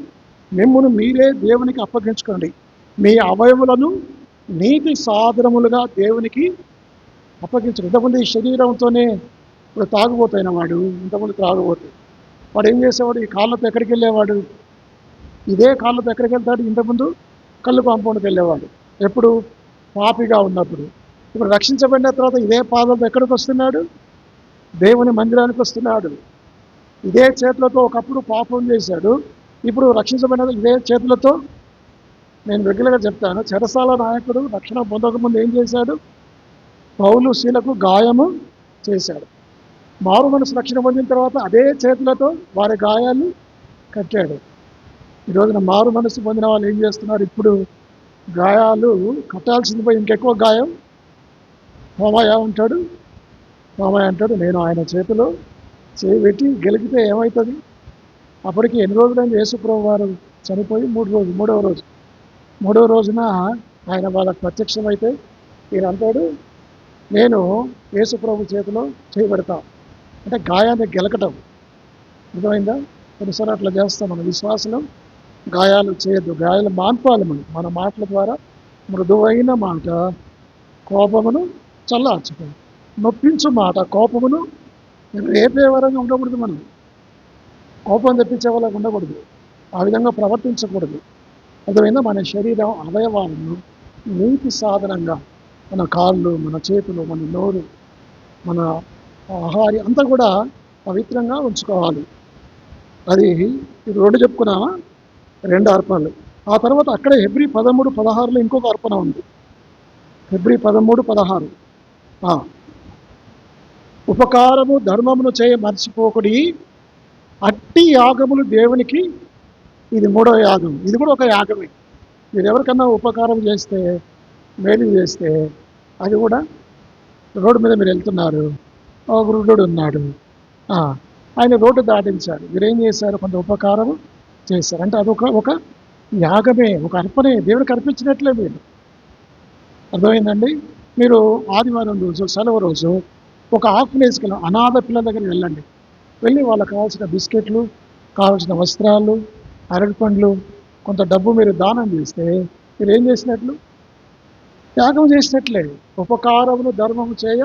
మిమ్మును మీరే దేవునికి అప్పగించుకోండి. మీ అవయవులను నీతి సాధనములుగా దేవునికి అప్పగించడు. ఇంతకుముందు ఈ శరీరంతోనే ఇప్పుడు తాగుబోతైన వాడు, ఇంతకుముందు త్రాగుబోతు వాడు ఏం చేసేవాడు? ఈ కాళ్ళతో ఎక్కడికి వెళ్ళేవాడు? ఇదే కాళ్ళతో ఎక్కడికి వెళ్తాడు? ఇంతకుముందు కళ్ళు కాంపౌండ్కి వెళ్ళేవాడు. ఎప్పుడు? పాపిగా ఉన్నప్పుడు. ఇప్పుడు రక్షించబడిన తర్వాత ఇదే పాదాలతో ఎక్కడికి వస్తున్నాడు? దేవుని మందిరానికి వస్తున్నాడు. ఇదే చేతులతో ఒకప్పుడు పాపం చేశాడు, ఇప్పుడు రక్షించబడిన ఇదే చేతులతో. నేను రెగ్యులర్గా చెప్తాను, చెరసాల నాయకుడు రక్షణ పొందకముందు ఏం చేశాడు? పౌలు శీలకు గాయము చేశాడు. మారు మనసు రక్షణ పొందిన తర్వాత అదే చేతులతో వారి గాయాన్ని కట్టాడు. ఈరోజున మారు మనసు పొందిన వాళ్ళు ఏం చేస్తున్నారు? ఇప్పుడు గాయాలు కట్టాల్సింది పోయి ఇంకెక్కువ గాయం. మామయ్య అంటాడు నేను ఆయన చేతిలో చేయి పెట్టి గెలిగితే ఏమవుతుంది? అప్పటికి ఎన్ని రోజులైంది యేసుప్రభు వారు చనిపోయి? మూడవ రోజున ఆయన వాళ్ళకు ప్రత్యక్షమైతే ఈయన అంటాడు, నేను యేసుప్రభు చేతిలో చేయబెడతా. అంటే గాయాన్ని గెలకటం. అర్థమైందా? కొన్నిసార్లు అట్లా చేస్తాం. మన విశ్వాసంలో గాయాలు చేయొద్దు, గాయాలు మాన్పాలి. మన మాటల ద్వారా మృదువైన మాట కోపమును చల్లార్చుకో, నొప్పించు మాట కోపమును రేపే వరంగా ఉండకూడదు. మనం కోపం తెప్పించే వాళ్ళకి ఉండకూడదు, ఆ విధంగా ప్రవర్తించకూడదు. అర్థమైందా? మన శరీరం అవయవాలను నీతి సాధనంగా మన కాళ్ళు, మన చేతులు, మన నోరు, మన ఆహారం అంతా కూడా పవిత్రంగా ఉంచుకోవాలి. అది ఇది 2 చెప్పుకున్నామా? 2 అర్పణలు. ఆ తర్వాత అక్కడే హెబ్రీ 13:16 ఇంకొక అర్పణ ఉంది. హెబ్రీ 13:16 ఉపకారము ధర్మమును చేయ మర్చిపోకుడి, అట్టి యాగములు దేవునికి. ఇది 3వ యాగం. ఇది కూడా ఒక యాగమే. మీరు ఎవరికన్నా ఉపకారం చేస్తే, మేలు చేస్తే, అది కూడా రోడ్డు మీద మీరు వెళ్తున్నారు, ఒక వృద్ధుడు ఉన్నాడు, ఆయన రోడ్డు దాటించారు, మీరేం చేశారు? కొంత ఉపకారం చేశారు. అంటే అది ఒక యాగమే, ఒక అర్పణే, దేవుడికి అర్పించినట్లే మీరు. అర్థమైందండి? మీరు ఆదివారం రోజు, సెలవు రోజు ఒక ఆర్ఫనేజ్కి అనాథ పిల్లల దగ్గరికి వెళ్ళండి. వెళ్ళి వాళ్ళకి కావాల్సిన బిస్కెట్లు, కావాల్సిన వస్త్రాలు, అరటిపండ్లు, కొంత డబ్బు మీరు దానం చేస్తే మీరు ఏం చేసినట్లు? యాగం చేసినట్లే. ఉపకారమును ధర్మము చేయ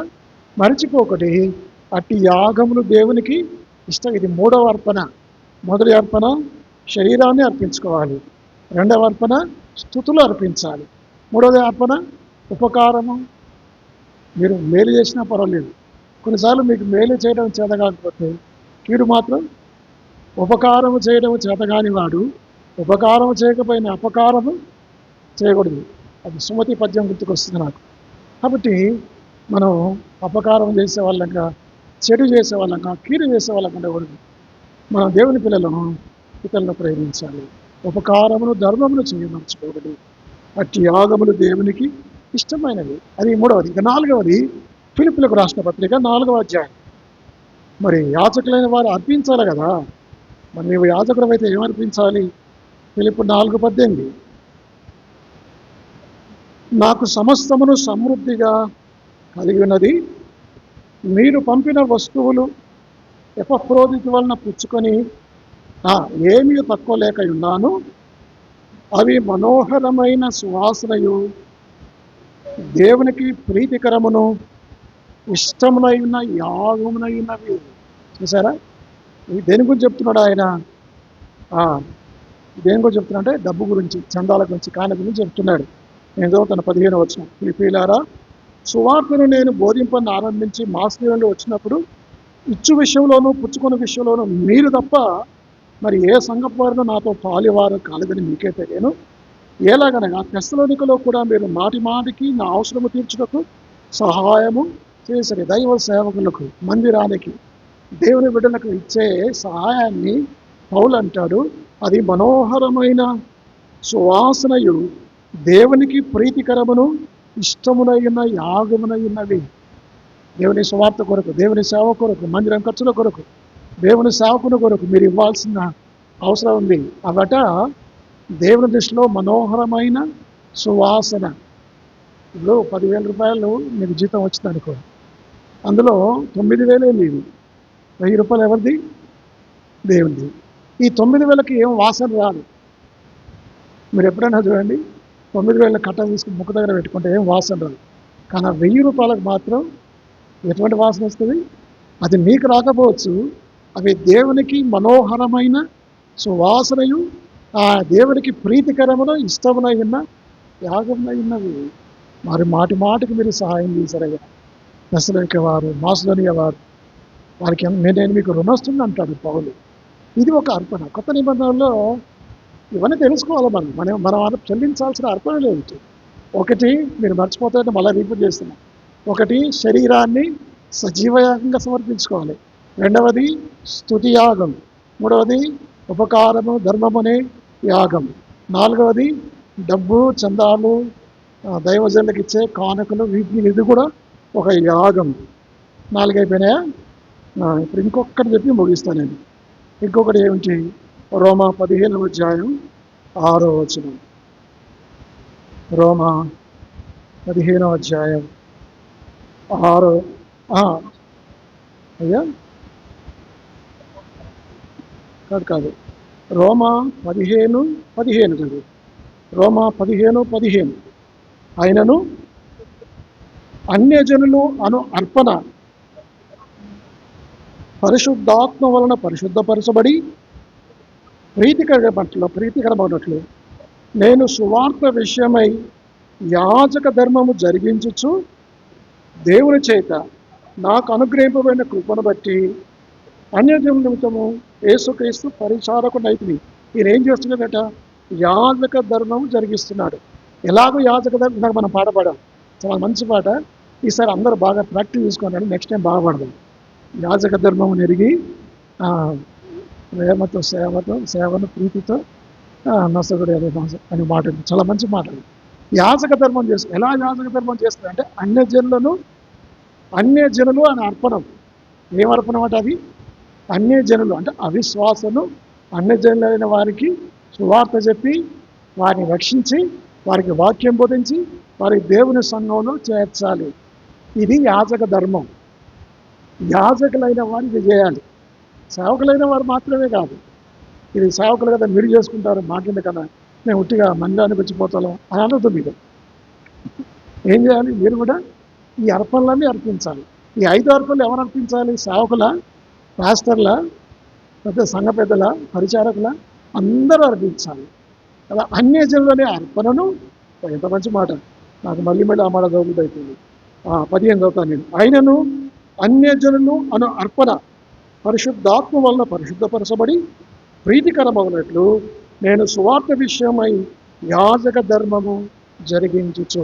మరిచిపోకటి, అట్టి యాగములు దేవునికి ఇష్టం. ఇది 3వ అర్పణ. మొదటి అర్పణ శరీరాన్ని అర్పించుకోవాలి, 2వ అర్పణ స్తుతులు అర్పించాలి, 3వది అర్పణ ఉపకారము. మీరు మేలు చేసినా పర్వాలేదు. కొన్నిసార్లు మీకు మేలు చేయడం చేత కాకపోతే కీడు మాత్రం. ఉపకారము చేయడం చేతగాని వాడు ఉపకారం చేయకపోయినా అపకారము చేయకూడదు. అది సుమతి పద్యం గుర్తుకొస్తుంది నాకు. కాబట్టి మనం అపకారం చేసే వాళ్ళంగా, చెడు చేసే వాళ్ళంగా, కీడు చేసే వాళ్ళంగా ఉండకూడదు. మనం దేవుని పిల్లలను ఇతరులను ప్రేమించాలి. ఉపకారమును ధర్మమును చేయమర్చుకోకూడదు, అట్టి యాగములు దేవునికి ఇష్టమైనవి. అది 3వది. ఇక 4వది ఫిలిప్పీలకు రాసిన పత్రిక 4వ అధ్యాయం. మరి యాజకులైన వారు అర్పించాలి కదా. మరి నీవు యాజకుడు అయితే ఏమర్పించాలి? ఫిలిప్పు 4:18 నాకు సమస్తమును సమృద్ధిగా కలిగి ఉన్నది, మీరు పంపిన వస్తువులు ఎపఫ్రోదితు వలన పుచ్చుకొని ఏమీ తక్కువ లేక ఉన్నాను. అవి మనోహరమైన సువాసనయు దేవునికి ప్రీతికరమును ఇష్టమునై ఉన్న యాగమునై ఉన్నవి. చూసారా? దేని గురించి చెప్తున్నాడు ఆయన? దేని గురించి చెప్తున్నా అంటే డబ్బు గురించి, చందాల గురించి, కాని గురించి చెప్తున్నాడు. నేను తన 15వ వచనం, ఫిలిప్పీయులారా, సువార్తను నేను బోధింపని ఆరంభించి మాస్లీలో వచ్చినప్పుడు ఇచ్చు విషయంలోనూ పుచ్చుకున్న విషయంలోనూ మీరు తప్ప మరి ఏ సంఘపు వారిలో నాతో పాలివారు కాలేదని మీకే తెలియను. ఎలాగనగా తెస్సలోనికలో కూడా మీరు మాటి మాటికి నా అవసరము తీర్చుటకు సహాయము చేసరి. దైవ సేవకులకు, మందిరానికి, దేవుని బిడ్డలకు ఇచ్చే సహాయాన్ని పౌలు అంటాడు, అది మనోహరమైన సువాసనయు దేవునికి ప్రీతికరమును ఇష్టమునైన యాగమునైనవి. దేవుని సువార్త కొరకు, దేవుని సేవ కొరకు, మందిరం ఖర్చుల కొరకు, దేవుని సేవకుని కొరకు మీరు ఇవ్వాల్సిన అవసరం ఉంది. అవట దేవుని దృష్టిలో మనోహరమైన సువాసన. ఇప్పుడు 10,000 రూపాయలు మీకు జీతం వచ్చిందనుకో, అందులో 9,000 మీవి, 1000 రూపాయలు ఎవరిది? దేవునిది. ఈ 9,000కి ఏం వాసన రాదు. మీరు ఎప్పుడైనా చూడండి, 9,000 కట్ట తీసుకుని ముక్క దగ్గర పెట్టుకుంటే ఏం వాసన రాదు. కానీ 1000 రూపాయలకు మాత్రం ఎటువంటి వాసన వస్తుంది? అది మీకు రాకపోవచ్చు, అవి దేవునికి మనోహరమైన సువాసనయు ఆ దేవునికి ప్రీతికరమును ఇష్టమునై ఉన్న యాగమునై ఉన్నవి. మరి మాటి మాటికి మీరు సహాయం చేశారయ్యా. దశలోనిక వారు, మాసిదోనియ వారు, వారికి నేను మీకు రుణొస్తుంది అంటాడు పౌలు. ఇది ఒక అర్పణ. కొత్త నిబంధనలో ఇవన్నీ తెలుసుకోవాలి. మనం చెల్లించాల్సిన అర్పణలు ఏమిటి? ఒకటి, మీరు మర్చిపోతే మళ్ళీ రిపీట్ చేస్తున్నాం. ఒకటి, శరీరాన్ని సజీవయాగంగా సమర్పించుకోవాలి. రెండవది స్తుతి యాగం. మూడవది ఉపకారము, ధర్మం అనే యాగం. నాలుగవది డబ్బు, చందాలు, దైవజనులకు ఇచ్చే కానుకలు, వీటిని ఇది కూడా ఒక యాగం. 4 అయిపోయినాయా? ఇప్పుడు ఇంకొకటి చెప్పి ముగిస్తాను నేను. ఇంకొకటి ఏమిటి? రోమా 15వ అధ్యాయం 6వ వచనం. రోమా 15వ అధ్యాయం 6. అయ్యా కాదు, రోమా 15 కాదు, రోమా 15:15. ఆయనను అన్యజనులు అను అర్పణ పరిశుద్ధాత్మ వలన పరిశుద్ధపరచబడి ప్రీతికరమైనట్లు నేను సువార్త విషయమై యాజక ధర్మము జరిగించుచు దేవుని చేత నాకు అనుగ్రహింపబడిన కృపను బట్టి అన్యజనుల నిమిత్తము యేసుక్రీస్తు పరిచారకుడైతిని. ఈయన ఏం చేస్తున్నాడట? యాజక ధర్మము జరిగిస్తున్నాడు. ఎలాగో యాజక ధర్మం, నాకు మనం పాట పాడాం, చాలా మంచి పాట. ఈసారి అందరూ బాగా ప్రాక్టీస్ చేసుకున్నాడు, నెక్స్ట్ టైం బాగా పాడదాం. యాజక ధర్మము నెరిగి ప్రేమతో సేవను ప్రీతితో నసగుడు అనే మాట, చాలా మంచి మాట. యాజక ధర్మం చేస్తుంది. ఎలా యాజక ధర్మం చేస్తుంది అంటే అన్యజనులు అని అర్పణం. ఏం అర్పణం అంటే అది? అన్యజనులు అంటే అవిశ్వాసులు, అన్యజనులైన వారికి సువార్త చెప్పి వారిని రక్షించి వారికి వాక్యం బోధించి వారికి దేవుని సంఘంలో చేర్చాలి. ఇది యాజక ధర్మం. యాజకులైన వారు ఇది చేయాలి. సేవకులైన వారు మాత్రమే కాదు. ఇది సేవకులు కదా మీరు చేసుకుంటారు, మాట్లాడే కదా మేము ఉట్టిగా మందిరానికి వచ్చిపోతాం అని అనొద్దు. మీరు ఏం చేయాలి? మీరు కూడా ఈ అర్పణలన్నీ అర్పించాలి. ఈ 5 అర్పణలు ఎవరు అర్పించాలి? సేవకుల, పాస్టర్ల, సంఘ పెద్దల, పరిచారకుల, అందరూ అర్పించాలి. అలా అన్యజనులనే అర్పణను, ఎంత మంచి మాట, నాకు మళ్ళీ ఆ మాట చదువుతుంది. 15 చదువుతాను నేను. ఆయనను అన్యజనులు అను అర్పణ పరిశుద్ధాత్మ వలన పరిశుద్ధపరచబడి ప్రీతికరమవునట్లు నేను సువార్త విషయమై యాజక ధర్మము జరిగించుచు.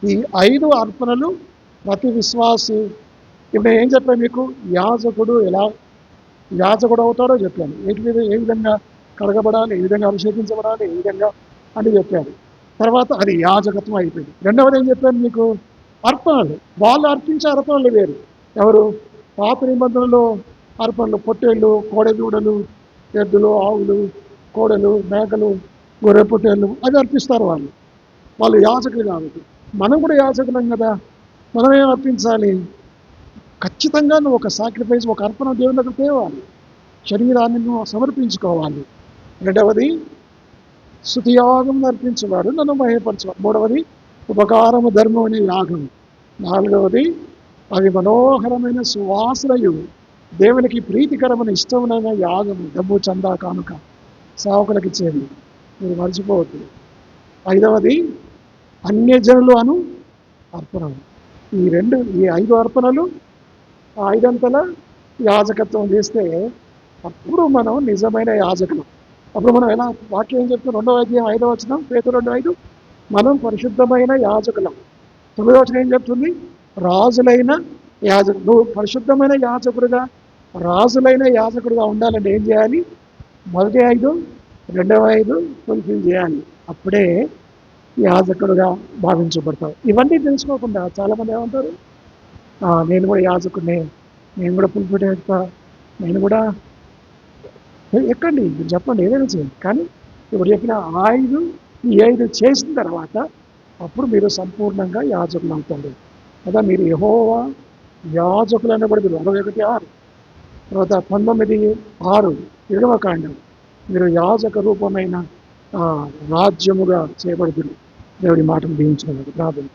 ఈ 5 అర్పణలు ప్రతి విశ్వాసి. ఇప్పుడు నేను ఏం చెప్పాను మీకు? యాజకుడు అవుతాడో చెప్పాను. ఏ విధంగా కడగబడాలి, ఏ విధంగా అభిషేకించబడాలి, ఏ విధంగా అని చెప్పాను. తర్వాత అది యాజకత్వం అయిపోయింది. రెండవది ఏం చెప్పాను మీకు? అర్పణలు. వాళ్ళు అర్పించే అర్పణలు వేరు. ఎవరు? పాత నిబంధనలో అర్పణలు, పొట్టేళ్ళు, కోడెదూడలు, ఎద్దులు, ఆవులు, కోడెలు, మేకలు, గొర్రె పొట్టేళ్ళు, అవి అర్పిస్తారు వాళ్ళు యాజకులు కాబట్టి. మనం కూడా యాజకులం కదా. మనం ఏం అర్పించాలి? ఖచ్చితంగా నువ్వు ఒక సాక్రిఫైస్, ఒక అర్పణ దేవుని దగ్గర తేవాలి. శరీరాన్ని నువ్వు సమర్పించుకోవాలి. రెండవది స్తుతియాగం అర్పించేవాడు నన్ను మహిమపరచేవాడు. మూడవది ఉపకారము, ధర్మం అనే యాగం. నాలుగవది అవి మనోహరమైన సువాసనయు దేవునికి ప్రీతికరమైన ఇష్టమైన యాగము, డబ్బు, చందా, కానుక సేవకులకు ఇచ్చేది, మీరు మర్చిపోవద్దు. 5వది అన్యజనులు అను అర్పణ. ఈ 5 అర్పణలు 5 అంతల యాజకత్వం చేస్తే అప్పుడు మనం నిజమైన యాజకులం. అప్పుడు మనం ఎలా? వాక్యం ఏం చెప్తున్నాం? 2వ అధ్యాయం 5వ వచనం, పేతురు 2:5, మనం పరిశుద్ధమైన యాజకులం. 9వ వచనం ఏం చెప్తుంది? రాజులైన యాజకుడు. నువ్వు పరిశుద్ధమైన యాజకుడుగా, రాజులైన యాజకుడుగా ఉండాలంటే ఏం చేయాలి? మొదటి 5, రెండవ 5 ఫుల్ఫిల్ చేయాలి. అప్పుడే యాజకుడుగా భావించబడతావు. ఇవన్నీ తెలుసుకోకుండా చాలామంది ఏమంటారు? నేను కూడా యాజకుడినే, నేను కూడా పులిపిట వేస్తా, నేను కూడా ఎక్కండి, మీరు చెప్పండి, ఏదైనా చేయండి. కానీ ఇప్పుడు చెప్పిన 5 ఈ 5 చేసిన తర్వాత అప్పుడు మీరు సంపూర్ణంగా యాజకులు అవుతారు కదా. మీరు యెహోవా యాజకులు అనబడి 21:6, తర్వాత 19:6 కాండం, మీరు యాజక రూపమైన రాజ్యముగా చేయబడుతుంది. దేవుడి మాటలు దీవించినది ప్రార్థన.